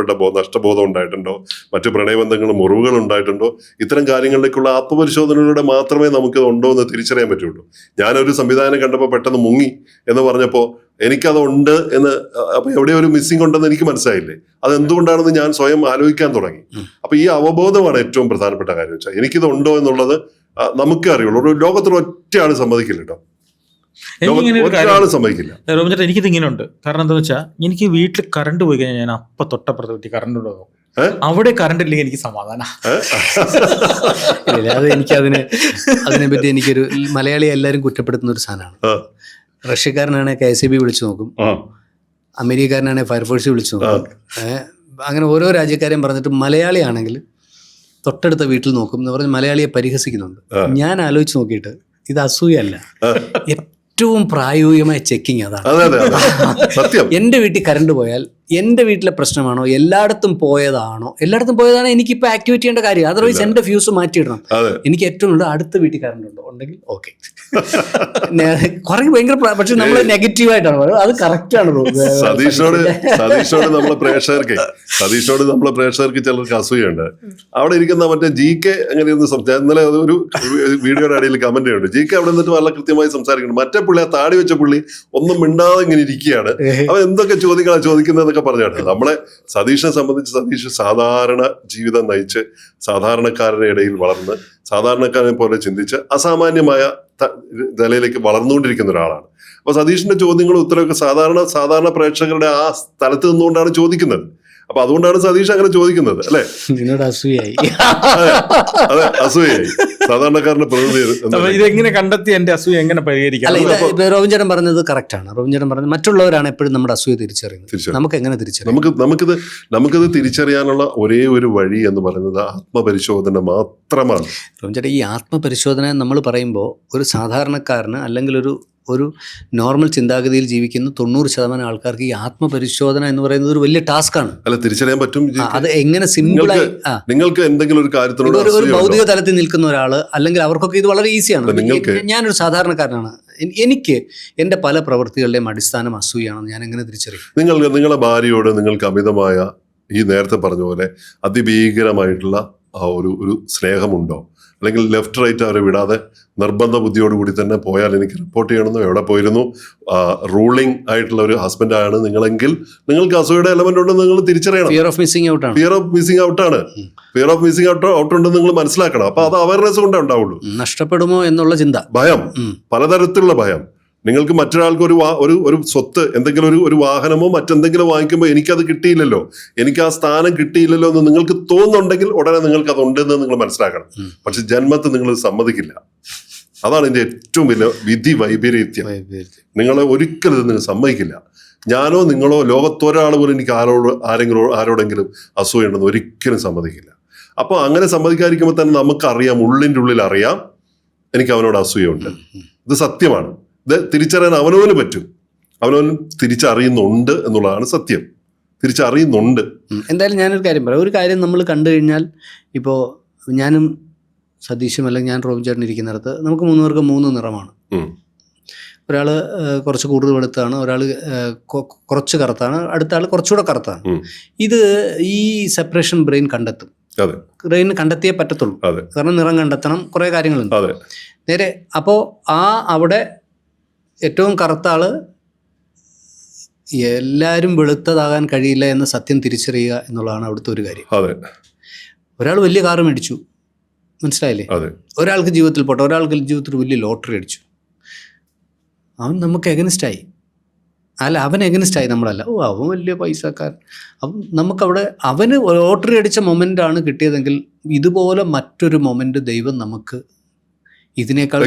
[SPEAKER 2] നഷ്ടബോധം ഉണ്ടായിട്ടുണ്ടോ, മറ്റു പ്രണയബന്ധങ്ങൾ മുറിവുകൾ ഉണ്ടായിട്ടുണ്ടോ, ഇത്തരം കാര്യങ്ങളിലേക്കുള്ള ആത്മപരിശോധനയിലൂടെ മാത്രമേ നമുക്ക് ഉണ്ടോ എന്ന് തിരിച്ചറിയാൻ പറ്റുള്ളൂ. ഞാനൊരു സംവിധാനം കണ്ടപ്പോൾ പെട്ടെന്ന് മുങ്ങി എന്ന് പറഞ്ഞപ്പോൾ എനിക്കതുണ്ട് എന്ന്, അപ്പൊ എവിടെ ഒരു മിസ്സിംഗ് ഉണ്ടെന്ന് എനിക്ക് മനസ്സിലായില്ലേ? അത് എന്തുകൊണ്ടാണെന്ന് ഞാൻ സ്വയം ആലോചിക്കാൻ തുടങ്ങി. അപ്പൊ ഈ അവബോധമാണ് ഏറ്റവും പ്രധാനപ്പെട്ട കാര്യം. വെച്ചാൽ എനിക്കിത് ഉണ്ടോ എന്നുള്ളത് നമുക്കേ അറിയുള്ളൂ. ഒരു ലോകത്തിൽ ഒറ്റ ആള് സമ്മതിക്കില്ല കേട്ടോ, ഒരാള് സമ്മതിക്കില്ല.
[SPEAKER 3] റോബിൻചേട്ടാ, എനിക്കിത് ഇങ്ങനെ ഉണ്ട്. കാരണം എന്താ വെച്ചാൽ എനിക്ക് വീട്ടിൽ കറണ്ട് പോയി കഴിഞ്ഞാൽ ഞാൻ അപ്പൊ തൊട്ടപ്പുറത്ത് വീട്ടിൽ കറണ്ട് ഉണ്ടാകും. അവിടെ കറണ്ട് ഇല്ലെങ്കിൽ എനിക്ക് സമാധാനം.
[SPEAKER 1] അത് എനിക്ക് അതിനെപ്പറ്റി എനിക്കൊരു മലയാളി എല്ലാവരും കുറ്റപ്പെടുത്തുന്ന ഒരു സാധനമാണ്. റഷ്യക്കാരനാണെങ്കിൽ KSEB വിളിച്ചു നോക്കും, അമേരിക്കക്കാരനാണെങ്കിൽ ഫയർഫോഴ്സ് വിളിച്ചു നോക്കും. അങ്ങനെ ഓരോ രാജ്യക്കാരെയും പറഞ്ഞിട്ട് മലയാളിയാണെങ്കിൽ തൊട്ടടുത്ത വീട്ടിൽ നോക്കും എന്ന് പറഞ്ഞ് മലയാളിയെ പരിഹസിക്കുന്നുണ്ട്. ഞാൻ ആലോചിച്ച് നോക്കിയിട്ട് ഇത് അസൂയല്ല, ഏറ്റവും പ്രായോഗികമായ ചെക്കിങ് അതാണ്.
[SPEAKER 2] സത്യം.
[SPEAKER 1] എൻ്റെ വീട്ടിൽ കറണ്ട് പോയാൽ എൻ്റെ വീട്ടിലെ പ്രശ്നമാണോ, എല്ലായിടത്തും പോയതാണ് എനിക്കിപ്പോൾ ആക്ടിവേറ്റ് ചെയ്യേണ്ട കാര്യം. അതർവൈസ് എൻ്റെ ഫ്യൂസ് മാറ്റിയിടണം. എനിക്ക് ഏറ്റവും കൂടുതൽ അടുത്ത വീട്ടിൽ കറണ്ട് ഉണ്ടോ ഉണ്ടെങ്കിൽ ഓക്കെ. കുറെ ഭയങ്കര, പക്ഷെ നമ്മൾ നെഗറ്റീവായിട്ടാണ് പറയുന്നത്. അത് കറക്റ്റ് ആണ്.
[SPEAKER 2] സതീഷോട് നമ്മളെ പ്രേക്ഷകർക്ക് ചിലർക്ക് അസൂയുണ്ട്. അവിടെ ഇരിക്കുന്ന മറ്റേ GK എങ്ങനെയൊന്ന് സംസാരിക്കും. ഇന്നലെ ഒരു വീഡിയോയുടെ അടിയിൽ കമന്റ് ഉണ്ട്, GK അവിടെ നിന്നിട്ട് വളരെ കൃത്യമായി സംസാരിക്കുന്നു. മറ്റേ പുള്ളി, ആ താടി വെച്ച പുള്ളി ഒന്നും മിണ്ടാതെ ഇങ്ങനെ ഇരിക്കുകയാണ്. അവൻ എന്തൊക്കെ ചോദ്യങ്ങളാണ് ചോദിക്കുന്നതൊക്കെ പറഞ്ഞാണ്. നമ്മളെ സതീഷിനെ സംബന്ധിച്ച്, സതീഷ് സാധാരണ ജീവിതം നയിച്ച് സാധാരണക്കാരുടെ ഇടയിൽ വളർന്ന് സാധാരണക്കാരനെ പോലെ ചിന്തിച്ച് അസാമാന്യമായ നിലയിലേക്ക് വളർന്നുകൊണ്ടിരിക്കുന്ന ഒരാളാണ്. അപ്പൊ സതീഷിന്റെ ചോദ്യങ്ങളും ഉത്തരവൊക്കെ സാധാരണ പ്രേക്ഷകരുടെ ആ സ്ഥലത്ത് നിന്നുകൊണ്ടാണ് ചോദിക്കുന്നത്. അപ്പൊ അതുകൊണ്ടാണ് സതീഷ് അങ്ങനെ ചോദിക്കുന്നത്, അല്ലെ?
[SPEAKER 1] അസൂയായി.
[SPEAKER 2] അതെ, അസൂയായി. സാധാരണക്കാരന്റെ പ്രതിനിധി.
[SPEAKER 3] ഇതെങ്ങനെ കണ്ടെത്തി എന്റെ അസൂയ എങ്ങനെ പരിഹരിക്കാം?
[SPEAKER 1] റോബിൻചേട്ടൻ പറഞ്ഞത് കറക്റ്റ് ആണ്. റോബിൻചേട്ടൻ പറഞ്ഞത് മറ്റുള്ളവരാണ് എപ്പോഴും നമ്മുടെ അസൂയ തിരിച്ചറിയുന്നത്. നമുക്ക് എങ്ങനെ തിരിച്ചറിയാം?
[SPEAKER 2] നമുക്കിത് തിരിച്ചറിയാനുള്ള ഒരേ ഒരു വഴി എന്ന് പറയുന്നത് ആത്മപരിശോധന മാത്രമാണ്.
[SPEAKER 1] റോബിൻചേട്ടൻ, ഈ ആത്മപരിശോധന നമ്മൾ പറയുമ്പോൾ ഒരു സാധാരണക്കാരന് അല്ലെങ്കിൽ ഒരു നോർമൽ ചിന്താഗതിയിൽ ജീവിക്കുന്ന 90% ആൾക്കാർക്ക് ഈ ആത്മപരിശോധന എന്ന് പറയുന്നത് ഒരു വലിയ ടാസ്ക്കാണ്.
[SPEAKER 2] അല്ല, തിരിച്ചറിയാൻ പറ്റും. അത്
[SPEAKER 1] എങ്ങനെ സിമ്പിളായി,
[SPEAKER 2] നിങ്ങൾക്ക് എന്തെങ്കിലും ഒരു കാര്യത്തിനോട്
[SPEAKER 1] ഒരു ഭൗതിക തലത്തിൽ നിൽക്കുന്ന ഒരാള് അല്ലെങ്കിൽ അവർക്കൊക്കെ ഇത് വളരെ ഈസിയാണ്. ഞാനൊരു സാധാരണക്കാരനാണ്, എനിക്ക് എൻ്റെ പല പ്രവൃത്തികളുടെയും അടിസ്ഥാനം അസൂയാണെന്ന് ഞാൻ എങ്ങനെ തിരിച്ചറിയും?
[SPEAKER 2] നിങ്ങളുടെ ഭാര്യയോട് നിങ്ങൾക്ക് അമിതമായ, ഈ നേരത്തെ പറഞ്ഞ പോലെ അതിഭീകരമായിട്ടുള്ള ഒരു സ്നേഹമുണ്ടോ? അല്ലെങ്കിൽ ലെഫ്റ്റ് റൈറ്റ് അവരെ വിടാതെ നിർബന്ധ ബുദ്ധിയോടുകൂടി തന്നെ പോയാൽ എനിക്ക് റിപ്പോർട്ട് ചെയ്യണമെന്നോ, എവിടെ പോയിരുന്നു, റൂളിംഗ് ആയിട്ടുള്ള ഒരു ഹസ്ബൻഡാണ് നിങ്ങളെങ്കിൽ നിങ്ങൾക്ക് അസൂയയുടെ എലമെന്റ് ഉണ്ടെന്ന് നിങ്ങൾ തിരിച്ചറിയണം.
[SPEAKER 1] ഫിയർ ഓഫ് മിസ്സിംഗ് ഔട്ട് ആണ്.
[SPEAKER 2] ഫിയർ ഓഫ് മിസ്സിംഗ് ഔട്ട് ഉണ്ടെന്ന് നിങ്ങൾ മനസ്സിലാക്കണം. അപ്പൊ അത് അവയർനെസ് കൊണ്ടേ ഉണ്ടാവുള്ളൂ.
[SPEAKER 1] നഷ്ടപ്പെടുമോ എന്നുള്ള ചിന്ത,
[SPEAKER 2] ഭയം, പലതരത്തിലുള്ള ഭയം. നിങ്ങൾക്ക് മറ്റൊരാൾക്ക് ഒരു സ്വത്ത്, എന്തെങ്കിലും ഒരു വാഹനമോ മറ്റെന്തെങ്കിലും വാങ്ങിക്കുമ്പോൾ എനിക്കത് കിട്ടിയില്ലല്ലോ, എനിക്ക് ആ സ്ഥാനം കിട്ടിയില്ലല്ലോ എന്ന് നിങ്ങൾക്ക് തോന്നുന്നുണ്ടെങ്കിൽ ഉടനെ നിങ്ങൾക്ക് അത് ഉണ്ടെന്ന് നിങ്ങൾ മനസ്സിലാക്കണം. പക്ഷെ ജന്മത്തിൽ നിങ്ങൾ സമ്മതിക്കില്ല. അതാണ് ഇതിന്റെ ഏറ്റവും വലിയ വിധി വൈപരീത്യം. നിങ്ങളെ ഒരിക്കലും ഇത് നിങ്ങൾ സമ്മതിക്കില്ല. ഞാനോ നിങ്ങളോ ലോകത്തൊരാൾ പോലും എനിക്ക് ആരോടെങ്കിലും അസൂയുണ്ടെന്ന് ഒരിക്കലും സമ്മതിക്കില്ല. അപ്പോൾ അങ്ങനെ സമ്മതിക്കാതിരിക്കുമ്പോൾ തന്നെ നമുക്കറിയാം, ഉള്ളിൻ്റെ ഉള്ളിൽ അറിയാം എനിക്ക് അവനോട് അസൂയുണ്ട്. ഇത് സത്യമാണ്. ഇത് തിരിച്ചറിയാൻ അവനവന് പറ്റും. അവനവൻ തിരിച്ചറിയുന്നുണ്ട് എന്നുള്ളതാണ് സത്യം. തിരിച്ചറിയുന്നുണ്ട്.
[SPEAKER 1] എന്തായാലും ഞാനൊരു കാര്യം പറയാം. ഒരു കാര്യം നമ്മൾ കണ്ടു കഴിഞ്ഞാൽ, ഇപ്പോൾ ഞാനും സതീഷും അല്ലെങ്കിൽ ഞാൻ റോബിൻചേട്ടൻ ഇരിക്കുന്നിടത്ത് നമുക്ക് 3 പേർക്ക് 3 നിറമാണ്. ഒരാൾ കുറച്ച് കൂടുതൽ വെളുത്താണ്, ഒരാൾ കുറച്ച് കറുത്താണ്, അടുത്ത ആൾ കുറച്ചുകൂടെ കറുത്താണ്. ഇത് ഈ സെപ്പറേഷൻ ബ്രെയിൻ കണ്ടെത്തും. ബ്രെയിൻ കണ്ടെത്തിയേ പറ്റത്തുള്ളൂ. കാരണം നിറം കണ്ടെത്തണം, കുറേ കാര്യങ്ങളുണ്ട്. നേരെ അപ്പോൾ അവിടെ ഏറ്റവും കറുത്ത ആള് എല്ലാവരും വെളുത്തതാകാൻ കഴിയില്ല എന്ന സത്യം തിരിച്ചറിയുക എന്നുള്ളതാണ് അവിടുത്തെ ഒരു കാര്യം.
[SPEAKER 2] അതെ,
[SPEAKER 1] ഒരാൾ വലിയ കാറ് മേടിച്ചു, മനസ്സിലായില്ലേ?
[SPEAKER 2] അതെ,
[SPEAKER 1] ഒരാൾക്ക് ജീവിതത്തിൽ പോട്ടെ, ഒരാൾക്ക് ജീവിതത്തിൽ വലിയ ലോട്ടറി അടിച്ചു, അവൻ നമുക്ക് എഗനിസ്റ്റായി. അല്ല, അവൻ എഗനിസ്റ്റായി, നമ്മളല്ല. ഓ, അവൻ വലിയ പൈസക്കാരൻ. അപ്പം നമുക്കവിടെ അവന് ലോട്ടറി അടിച്ച മൊമെൻ്റാണ് കിട്ടിയതെങ്കിൽ ഇതുപോലെ മറ്റൊരു മൊമെൻ്റ് ദൈവം നമുക്ക് ഇതിനേക്കാൾ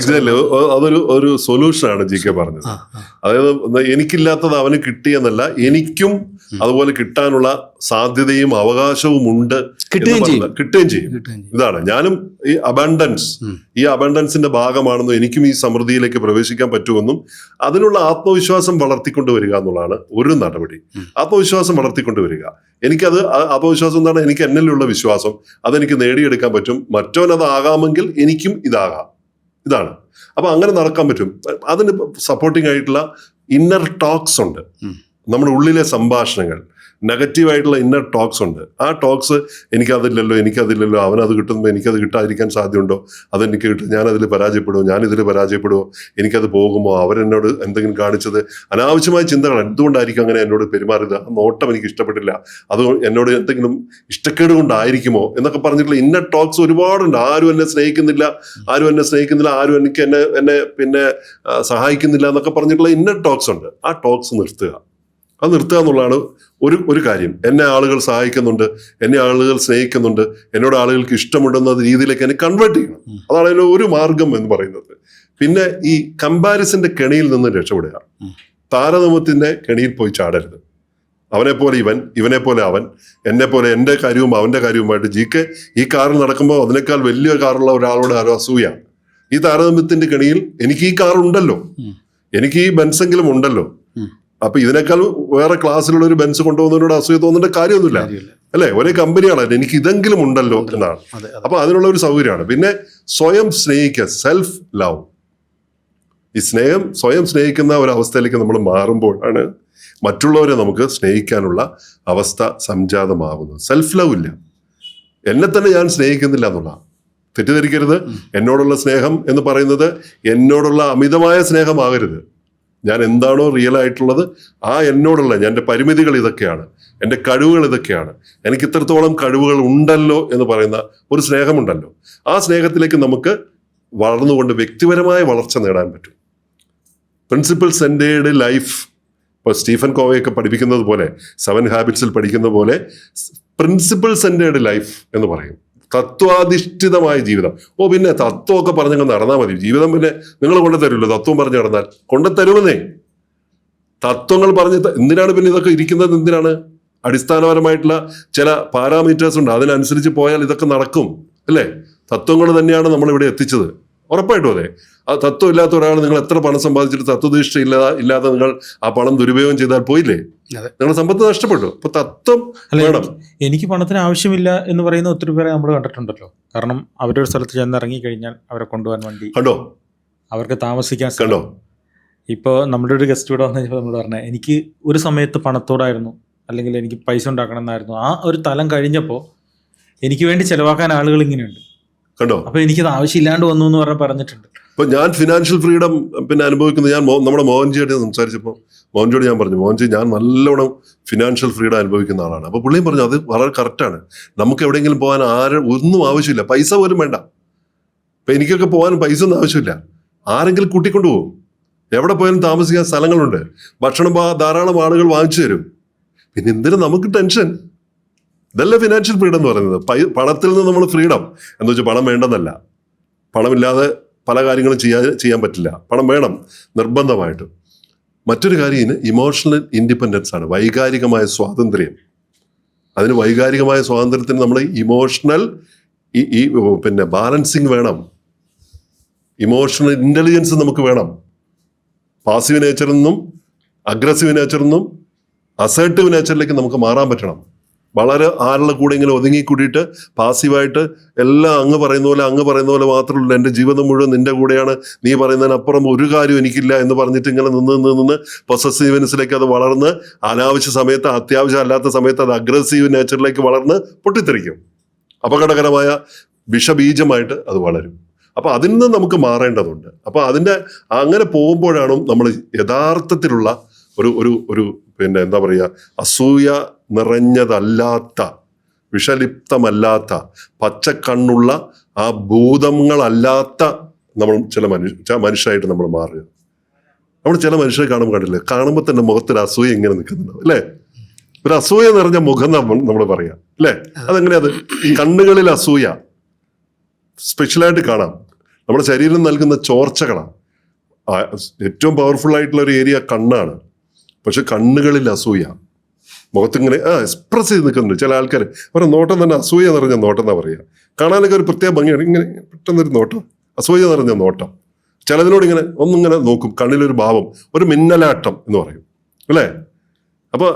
[SPEAKER 2] അതൊരു സൊല്യൂഷനാണ് ജി.കെ പറഞ്ഞത്. അതായത് എനിക്കില്ലാത്തത് അവന് കിട്ടിയെന്നല്ല, എനിക്കും അതുപോലെ കിട്ടാനുള്ള സാധ്യതയും അവകാശവും ഉണ്ട്, കിട്ടുകയും ചെയ്യും. ഇതാണ് ഞാനും ഈ അബണ്ടൻസിന്റെ ഭാഗമാണെന്നും എനിക്കും ഈ സമൃദ്ധിയിലേക്ക് പ്രവേശിക്കാൻ പറ്റുമെന്നും അതിനുള്ള ആത്മവിശ്വാസം വളർത്തിക്കൊണ്ടുവരിക എന്നുള്ളതാണ് ഒരു നടപടി. ആത്മവിശ്വാസം വളർത്തിക്കൊണ്ടുവരിക. എനിക്കത് ആത്മവിശ്വാസം എന്താണ്? എനിക്ക് എന്നിലുള്ള വിശ്വാസം, അതെനിക്ക് നേടിയെടുക്കാൻ പറ്റും. മറ്റവനത് ആകാമെങ്കിൽ എനിക്കും ഇതാകാം. ഇതാണ്. അപ്പൊ അങ്ങനെ നടക്കാൻ പറ്റും. അതിന് സപ്പോർട്ടിംഗ് ആയിട്ടുള്ള ഇന്നർ ടോക്സ് ഉണ്ട്, നമ്മുടെ ഉള്ളിലെ സംഭാഷണങ്ങൾ, നെഗറ്റീവായിട്ടുള്ള ഇന്നർ ടോക്സ് ഉണ്ട്. ആ ടോക്സ് എനിക്കതില്ലല്ലോ, അവനത് കിട്ടുമ്പോൾ എനിക്കത് കിട്ടാതിരിക്കാൻ സാധ്യതയുണ്ടോ, അതെനിക്ക് കിട്ടും, ഞാനതിൽ പരാജയപ്പെടുമോ, ഞാനിതിൽ പരാജയപ്പെടുമോ, എനിക്കത് പോകുമോ, അവരെന്നോട് എന്തെങ്കിലും കാണിച്ചത് അനാവശ്യമായ ചിന്തകൾ, എന്തുകൊണ്ടായിരിക്കും അങ്ങനെ എന്നോട് പെരുമാറിയത്, ആ നോട്ടം എനിക്ക് ഇഷ്ടപ്പെട്ടില്ല, അത് എന്നോട് എന്തെങ്കിലും ഇഷ്ടക്കേട് കൊണ്ടായിരിക്കുമോ എന്നൊക്കെ പറഞ്ഞിട്ടുള്ള ഇന്നർ ടോക്സ് ഒരുപാടുണ്ട്. ആരും എന്നെ സ്നേഹിക്കുന്നില്ല, ആരും എനിക്ക് എന്നെ പിന്നെ സഹായിക്കുന്നില്ല എന്നൊക്കെ പറഞ്ഞിട്ടുള്ള ഇന്നർ ടോക്സ് ഉണ്ട്. ആ ടോക്സ് നിർത്തുക എന്നുള്ളതാണ് ഒരു കാര്യം. എന്നെ ആളുകൾ സഹായിക്കുന്നുണ്ട്, എന്നെ ആളുകൾ സ്നേഹിക്കുന്നുണ്ട്, എന്നോട് ആളുകൾക്ക് ഇഷ്ടമുണ്ടെന്ന രീതിയിലേക്ക് എന്നെ കൺവേർട്ട് ചെയ്യണം. അതാണ് അതിന് ഒരു മാർഗം എന്ന് പറയുന്നത്. പിന്നെ ഈ കമ്പാരിസന്റെ കെണിയിൽ നിന്ന് രക്ഷപ്പെടുക. താരതമ്യത്തിന്റെ കെണിയിൽ പോയി ചാടരുത്. അവനെ പോലെ ഇവനെ പോലെ അവൻ, എന്നെ പോലെ എൻ്റെ കാര്യവും അവൻ്റെ കാര്യവുമായിട്ട് ജി.കെ ഈ കാറിൽ നടക്കുമ്പോൾ അതിനേക്കാൾ വലിയ കാറുള്ള ഒരാളോട് ആരോ അസൂയ. ഈ താരതമ്യത്തിന്റെ കെണിയിൽ എനിക്ക് ഈ കാറുണ്ടല്ലോ, എനിക്ക് ഈ ബെൻസെങ്കിലും ഉണ്ടല്ലോ, അപ്പൊ ഇതിനേക്കാൾ വേറെ ക്ലാസ്സിലുള്ള ഒരു ബെൻസ് കൊണ്ടുപോകുന്നതിനോട് അസൂയ തോന്നേണ്ട കാര്യമൊന്നുമില്ല, അല്ലെ? ഒരേ കമ്പനിയാണ്, എനിക്ക് ഇതെങ്കിലും ഉണ്ടല്ലോ എന്നാണ്. അപ്പൊ അതിനുള്ള ഒരു സൗകര്യമാണ്. പിന്നെ സ്വയം സ്നേഹിക്കുക, സെൽഫ് ലവ്. ഈ സ്വയം സ്നേഹിക്കുന്ന ഒരു അവസ്ഥയിലേക്ക് നമ്മൾ മാറുമ്പോഴാണ് മറ്റുള്ളവരെ നമുക്ക് സ്നേഹിക്കാനുള്ള അവസ്ഥ സംജാതമാകുന്നത്. സെൽഫ് ലവ് ഇല്ല, എന്നെ തന്നെ ഞാൻ സ്നേഹിക്കുന്നില്ല എന്നുള്ള. തെറ്റിദ്ധരിക്കരുത്. എന്നോടുള്ള സ്നേഹം എന്ന് പറയുന്നത് എന്നോടുള്ള അമിതമായ സ്നേഹമാകരുത്. ഞാൻ എന്താണോ റിയൽ ആയിട്ടുള്ളത് ആ എന്നോടുള്ള എൻ്റെ പരിമിതികൾ ഇതൊക്കെയാണ്, എൻ്റെ കഴിവുകൾ ഇതൊക്കെയാണ്, എനിക്ക് ഇത്രത്തോളം കഴിവുകൾ ഉണ്ടല്ലോ എന്ന് പറയുന്ന ഒരു സ്നേഹമുണ്ടല്ലോ. ആ സ്നേഹത്തിലേക്ക് നമുക്ക് വളർന്നുകൊണ്ട് വ്യക്തിപരമായ വളർച്ച നേടാൻ പറ്റും. പ്രിൻസിപ്പിൾ സെൻറ്റേർഡ് ലൈഫ്, ഇപ്പോൾ സ്റ്റീഫൻ കോവയൊക്കെ പഠിപ്പിക്കുന്നത് പോലെ, 7 ഹാബിറ്റ്സിൽ പഠിക്കുന്ന പോലെ പ്രിൻസിപ്പിൾ സെൻറ്റേർഡ് ലൈഫ് എന്ന് പറയും. തത്വാധിഷ്ഠിതമായ ജീവിതം. പിന്നെ തത്വമൊക്കെ പറഞ്ഞങ്ങ് നടന്നാൽ മതി. ജീവിതം പിന്നെ നിങ്ങൾ കൊണ്ടുതരുമല്ലോ, തത്വം പറഞ്ഞു നടന്നാൽ കൊണ്ടുതരുമെന്നേ. തത്വങ്ങൾ പറഞ്ഞ് എന്തിനാണ് പിന്നെ ഇതൊക്കെ ഇരിക്കുന്നത്? എന്തിനാണ്? അടിസ്ഥാനപരമായിട്ടുള്ള ചില പാരാമീറ്റേഴ്സ് ഉണ്ട്, അതിനനുസരിച്ച് പോയാൽ ഇതൊക്കെ നടക്കും, അല്ലേ? തത്വങ്ങൾ തന്നെയാണ് നമ്മളിവിടെ എത്തിച്ചത്, ഉറപ്പായിട്ടും. അതെ, ആ തത്വം ഇല്ലാത്ത ഒരാൾ നിങ്ങൾ എത്ര പണം സമ്പാദിച്ചിട്ട് തത്വദീക്ഷ ഇല്ലാതെ നിങ്ങൾ ആ പണം ദുരുപയോഗം ചെയ്താൽ പോയില്ലേ, നിങ്ങളുടെ സമ്പത്ത് നഷ്ടപ്പെട്ടു. അപ്പൊ തത്വം വേണം.
[SPEAKER 3] എനിക്ക് പണത്തിന് ആവശ്യമില്ല എന്ന് പറയുന്ന ഒത്തിരി പേരെ നമ്മൾ കണ്ടിട്ടുണ്ടല്ലോ. കാരണം അവരൊരു സ്ഥലത്ത് ചെന്ന് ഇറങ്ങി കഴിഞ്ഞാൽ അവരെ കൊണ്ടുപോകാൻ വേണ്ടി
[SPEAKER 2] കണ്ടോ,
[SPEAKER 3] അവർക്ക് താമസിക്കാൻ
[SPEAKER 2] കണ്ടോ.
[SPEAKER 3] ഇപ്പോൾ നമ്മുടെ ഒരു ഗസ്റ്റ് ഇവിടെ വന്നു കഴിഞ്ഞപ്പോൾ നമ്മൾ പറഞ്ഞത്, എനിക്ക് ഒരു സമയത്ത് പണത്തോടായിരുന്നു, അല്ലെങ്കിൽ എനിക്ക് പൈസ ഉണ്ടാക്കണം എന്നായിരുന്നു. ആ ഒരു തലം കഴിഞ്ഞപ്പോൾ എനിക്ക് വേണ്ടി ചെലവാക്കാൻ ആളുകൾ ഇങ്ങനെയുണ്ട്,
[SPEAKER 2] കണ്ടോ.
[SPEAKER 3] അപ്പൊ എനിക്കത് ആവശ്യമില്ലാണ്ട് വന്നു എന്ന് പറഞ്ഞിട്ടുണ്ട്.
[SPEAKER 2] ഇപ്പൊ ഞാൻ ഫിനാൻഷ്യൽ ഫ്രീഡം അനുഭവിക്കുന്നത്, ഞാൻ നമ്മുടെ മോഹൻജിയോട് സംസാരിച്ചപ്പോൾ മോഹൻജിയോട് ഞാൻ പറഞ്ഞു, മോഹൻജി ഞാൻ നല്ലോണം ഫിനാൻഷ്യൽ ഫ്രീഡം അനുഭവിക്കുന്ന ആളാണ്. അപ്പൊ പുള്ളിയും പറഞ്ഞു അത് വളരെ കറക്റ്റാണ്. നമുക്ക് എവിടെയെങ്കിലും പോകാൻ ഒന്നും ആവശ്യമില്ല, പൈസ പോലും വേണ്ട. ഇപ്പൊ എനിക്കൊക്കെ പോകാൻ പൈസ ഒന്നും ആവശ്യമില്ല, ആരെങ്കിലും കൂട്ടിക്കൊണ്ടു പോകും. എവിടെ പോയാലും താമസിക്കാൻ സ്ഥലങ്ങളുണ്ട്, ഭക്ഷണം ധാരാളം ആളുകൾ വാങ്ങിച്ചു തരും. പിന്നെ എന്തിനും നമുക്ക് ടെൻഷൻ? ഇതല്ല ഫിനാൻഷ്യൽ ഫ്രീഡം എന്ന് പറയുന്നത്. പണത്തിൽ നിന്ന് നമ്മൾ ഫ്രീഡം എന്ന് വെച്ചാൽ പണം വേണ്ടെന്നല്ല, പണമില്ലാതെ പല കാര്യങ്ങളും ചെയ്യാൻ പറ്റില്ല, പണം വേണം നിർബന്ധമായിട്ടും. മറ്റൊരു കാര്യം ഇമോഷണൽ ഇൻഡിപെൻഡൻസ് ആണ്, വൈകാരികമായ സ്വാതന്ത്ര്യം. അതിന് വൈകാരികമായ സ്വാതന്ത്ര്യത്തിന് നമ്മൾ ഇമോഷണൽ ബാലൻസിങ് വേണം, ഇമോഷണൽ ഇൻ്റലിജൻസ് നമുക്ക് വേണം. പാസീവ് നേച്ചറിൽ നിന്നും അഗ്രസീവ് നേച്ചറിൽ നിന്നും അസേർട്ടീവ് നേച്ചറിലേക്ക് നമുക്ക് മാറാൻ പറ്റണം. വളരെ ആളുടെ കൂടെ ഇങ്ങനെ ഒതുങ്ങിക്കൂടിയിട്ട് പാസീവായിട്ട് എല്ലാം അങ്ങ് പറയുന്ന പോലെ മാത്രമല്ല, എൻ്റെ ജീവിതം മുഴുവൻ നിന്റെ കൂടെയാണ്, നീ പറയുന്നതിനപ്പുറം ഒരു കാര്യം എനിക്കില്ല എന്ന് പറഞ്ഞിട്ട് ഇങ്ങനെ നിന്ന് പൊസസീവ്നെസ്സിലേക്ക് അത് വളർന്ന് അനാവശ്യ സമയത്ത്, അത്യാവശ്യം അല്ലാത്ത സമയത്ത് അത് അഗ്രസീവ് നേച്ചറിലേക്ക് വളർന്ന് പൊട്ടിത്തെറിക്കും. അപകടകരമായ വിഷബീജമായിട്ട് അത് വളരും. അപ്പൊ അതിൽ നിന്ന് നമുക്ക് മാറേണ്ടതുണ്ട്. അപ്പൊ അങ്ങനെ പോകുമ്പോഴാണ് നമ്മൾ യഥാർത്ഥത്തിലുള്ള ഒരു ഒരു ഒരു പിന്നെ എന്താ പറയുക, അസൂയ നിറഞ്ഞതല്ലാത്ത, വിഷലിപ്തമല്ലാത്ത, പച്ചക്കണ്ണുള്ള ആ ഭൂതങ്ങളല്ലാത്ത നമ്മൾ ചില മനുഷ്യരായിട്ട് നമ്മൾ മാറുക. നമ്മൾ ചില മനുഷ്യരെ കാണുമ്പോൾ കണ്ടില്ലേ, കാണുമ്പോൾ തന്നെ മുഖത്തൊരു അസൂയ ഇങ്ങനെ നിൽക്കുന്നുണ്ടാവും അല്ലേ? ഒരു അസൂയ നിറഞ്ഞ മുഖം നമ്മൾ പറയാം അല്ലേ? അതെങ്ങനെയാ? അത് കണ്ണുകളിൽ അസൂയ സ്പെഷ്യലായിട്ട് കാണാം. നമ്മുടെ ശരീരം നൽകുന്ന ചോർച്ചകളാണ്. ഏറ്റവും പവർഫുൾ ആയിട്ടുള്ള ഒരു ഏരിയ കണ്ണാണ്. പക്ഷെ കണ്ണുകളിൽ അസൂയ, മുഖത്തിങ്ങനെ എക്സ്പ്രസ് ചെയ്ത് നിൽക്കുന്നുണ്ട് ചില ആൾക്കാർ. അവരുടെ നോട്ടം തന്നെ അസൂയ നിറഞ്ഞ നോട്ടം എന്നാ പറയുക. കാണാനൊക്കെ ഒരു പ്രത്യേക ഭംഗിയാണ്. ഇങ്ങനെ പെട്ടെന്നൊരു നോട്ടം, അസൂയ നിറഞ്ഞ നോട്ടം. ചിലതിനോട് ഇങ്ങനെ ഒന്നിങ്ങനെ നോക്കും, കണ്ണിലൊരു ഭാവം, ഒരു മിന്നലാട്ടം എന്ന് പറയും അല്ലേ? അപ്പൊ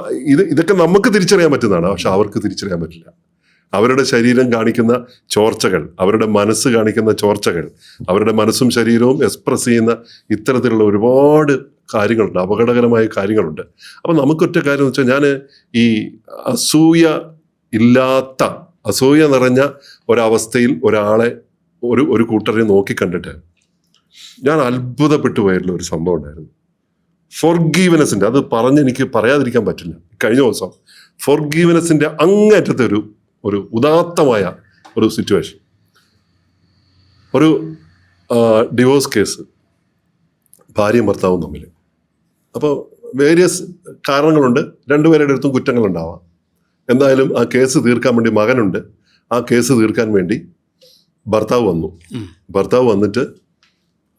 [SPEAKER 2] ഇതൊക്കെ നമുക്ക് തിരിച്ചറിയാൻ പറ്റുന്നതാണ്, പക്ഷെ അവർക്ക് തിരിച്ചറിയാൻ പറ്റില്ല. അവരുടെ ശരീരം കാണിക്കുന്ന ചോർച്ചകൾ, അവരുടെ മനസ്സ് കാണിക്കുന്ന ചോർച്ചകൾ, അവരുടെ മനസ്സും ശരീരവും എക്സ്പ്രസ് ചെയ്യുന്ന ഇത്തരത്തിലുള്ള ഒരുപാട് കാര്യങ്ങളുണ്ട്, അപകടകരമായ കാര്യങ്ങളുണ്ട്. അപ്പം നമുക്കൊറ്റ കാര്യം എന്ന് വെച്ചാൽ, ഞാൻ ഈ അസൂയ നിറഞ്ഞ ഒരവസ്ഥയിൽ ഒരാളെ ഒരു കൂട്ടരെ നോക്കിക്കണ്ടിട്ട് ഞാൻ അത്ഭുതപ്പെട്ടു പോയിട്ടുള്ള ഒരു സംഭവം ഉണ്ടായിരുന്നു. ഫോർഗീവ്നെസിന്റെ, അത് എനിക്ക് പറയാതിരിക്കാൻ പറ്റില്ല. കഴിഞ്ഞ ദിവസം ഫോർഗീവ്നെസിന്റെ അങ്ങേറ്റത്തെ ഒരു ഉദാത്തമായ ഒരു സിറ്റുവേഷൻ, ഒരു ഡിവോഴ്സ് കേസ്, ഭാര്യയും ഭർത്താവും തമ്മിൽ. അപ്പോൾ വേരിയസ് കാരണങ്ങളുണ്ട്, രണ്ടുപേരുടെ അടുത്തും കുറ്റങ്ങളുണ്ടാവാം. എന്തായാലും ആ കേസ് തീർക്കാൻ വേണ്ടി മകനുണ്ട്. ആ കേസ് തീർക്കാൻ വേണ്ടി ഭർത്താവ് വന്നു. ഭർത്താവ് വന്നിട്ട്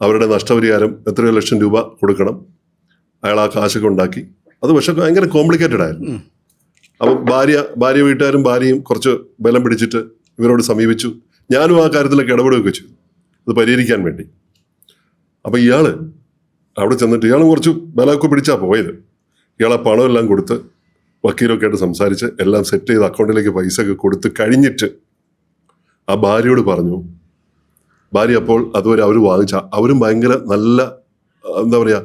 [SPEAKER 2] അവരുടെ നഷ്ടപരിഹാരം എത്രയോ ലക്ഷം രൂപ കൊടുക്കണം. അയാൾ ആ കാശൊക്കെ ഉണ്ടാക്കി. അത് പക്ഷെ ഭയങ്കര കോംപ്ലിക്കേറ്റഡ് ആയിരുന്നു. അപ്പം ഭാര്യ വീട്ടുകാരും ഭാര്യയും കുറച്ച് ബലം പിടിച്ചിട്ട് ഇവരോട് സമീപിച്ചു. ഞാനും ആ കാര്യത്തിലൊക്കെ ഇടപെടുകയൊക്കെ ചെയ്തു, അത് പരിഹരിക്കാൻ വേണ്ടി. അപ്പം ഇയാള് അവിടെ ചെന്നിട്ട് ഇയാളും കുറച്ച് ബലമൊക്കെ പിടിച്ചാ പോയത്. ഇയാളെ പണമെല്ലാം കൊടുത്ത് വക്കീലൊക്കെ ആയിട്ട് സംസാരിച്ച് എല്ലാം സെറ്റ് ചെയ്ത് അക്കൗണ്ടിലേക്ക് പൈസ ഒക്കെ കൊടുത്ത് കഴിഞ്ഞിട്ട് ആ ഭാര്യയോട് പറഞ്ഞു. ഭാര്യ അപ്പോൾ അതുവരെ അവർ വാങ്ങിച്ച, അവരും ഭയങ്കര നല്ല എന്താ പറയുക,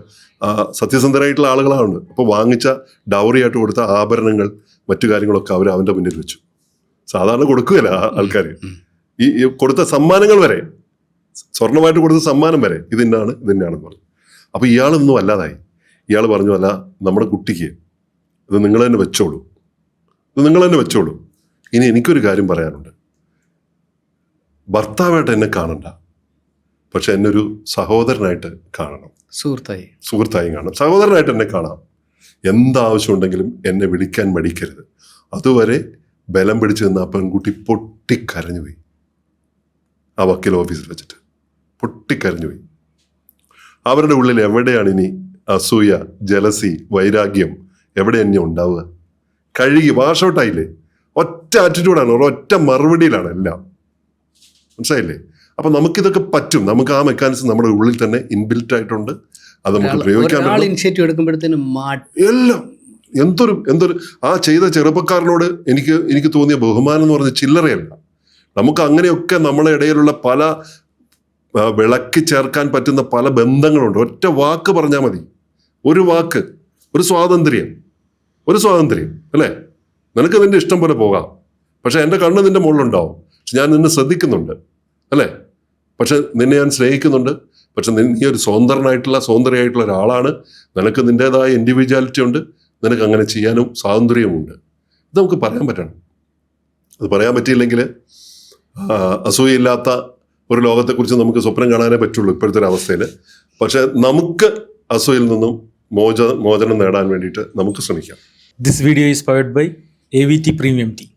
[SPEAKER 2] സത്യസന്ധരായിട്ടുള്ള ആളുകളാണ്. അപ്പോൾ വാങ്ങിച്ച ഡൗറി ആയിട്ട് കൊടുത്ത ആഭരണങ്ങൾ മറ്റു കാര്യങ്ങളൊക്കെ അവർ അവൻ്റെ മുന്നിൽ വെച്ചു. സാധാരണ കൊടുക്കുകയല്ല ആൾക്കാർ. ഈ കൊടുത്ത സമ്മാനങ്ങൾ വരെ, സ്വർണമായിട്ട് കൊടുത്ത സമ്മാനം വരെ ഇതിനാണെന്ന് പറഞ്ഞു. അപ്പോൾ ഇയാളൊന്നും അല്ലാതായി. ഇയാൾ പറഞ്ഞു, അല്ല, നമ്മുടെ കുട്ടിക്ക് ഇത് നിങ്ങൾ തന്നെ വെച്ചോളൂ. ഇനി എനിക്കൊരു കാര്യം പറയാനുണ്ട്. ഭർത്താവായിട്ട് എന്നെ കാണണ്ട, പക്ഷെ എന്നെ ഒരു സഹോദരനായിട്ട് കാണണം, സുഹൃത്തായി കാണണം, സഹോദരനായിട്ട് എന്നെ കാണാം. എന്താവശ്യം ഉണ്ടെങ്കിലും എന്നെ വിളിക്കാൻ മടിക്കരുത്. അതുവരെ ബലം പിടിച്ചു നിന്ന ആ പെൺകുട്ടി പൊട്ടിക്കരഞ്ഞുപോയി. ആ വക്കീൽ ഓഫീസിൽ വെച്ചിട്ട് പൊട്ടിക്കരഞ്ഞുപോയി. അവരുടെ ഉള്ളിൽ എവിടെയാണ് ഇനി അസൂയ, ജലസി, വൈരാഗ്യം എവിടെ തന്നെ ഉണ്ടാവുക? കഴുകി വാഷ് ഔട്ടായില്ലേ? ഒറ്റ ആറ്റിറ്റ്യൂഡാണ്, ഒറ്റ മറുപടിയിലാണ് എല്ലാം. മനസ്സിലായില്ലേ? അപ്പൊ നമുക്കിതൊക്കെ പറ്റും. നമുക്ക് ആ മെക്കാനിസം നമ്മുടെ ഉള്ളിൽ തന്നെ ഇൻബിൽറ്റ് ആയിട്ടുണ്ട്. അത് നമുക്ക് പ്രയോഗിക്കാൻ എല്ലാം. എന്തൊരു ആ ചെയ്ത ചെറുപ്പക്കാരനോട് എനിക്ക് തോന്നിയ ബഹുമാനം എന്ന് പറഞ്ഞ ചില്ലറയല്ല. നമുക്ക് അങ്ങനെയൊക്കെ നമ്മളെ ഇടയിലുള്ള പല വിളക്കി ചേർക്കാൻ പറ്റുന്ന പല ബന്ധങ്ങളുണ്ട്. ഒറ്റ വാക്ക് പറഞ്ഞാൽ മതി, ഒരു വാക്ക്, ഒരു സ്വാതന്ത്ര്യം അല്ലേ? നിനക്ക് നിന്റെ ഇഷ്ടം പോലെ പോകാം, പക്ഷെ എൻ്റെ കണ്ണ് നിന്റെ മുകളിലുണ്ടാവും. പക്ഷെ ഞാൻ നിന്നെ ശ്രദ്ധിക്കുന്നുണ്ട് അല്ലേ? പക്ഷെ നിന്നെ ഞാൻ സ്നേഹിക്കുന്നുണ്ട്. പക്ഷെ നീ ഒരു സൗന്ദര്യമായിട്ടുള്ള ഒരാളാണ്. നിനക്ക് നിൻ്റെതായ ഇൻഡിവിജ്വാലിറ്റി ഉണ്ട്. നിനക്ക് അങ്ങനെ ചെയ്യാനും സ്വാതന്ത്ര്യമുണ്ട്. ഇത് നമുക്ക് പറയാൻ പറ്റണം. അത് പറയാൻ പറ്റിയില്ലെങ്കിൽ അസൂയയില്ലാത്ത ഒരു ലോകത്തെക്കുറിച്ച് നമുക്ക് സ്വപ്നം കാണാനേ പറ്റുള്ളൂ ഇപ്പോഴത്തെ ഒരു അവസ്ഥയിൽ. പക്ഷെ നമുക്ക് അസൂയയിൽ നിന്നും മോചനം നേടാൻ വേണ്ടിയിട്ട് നമുക്ക് ശ്രമിക്കാം.
[SPEAKER 3] This video is powered by AVT Premium Tea.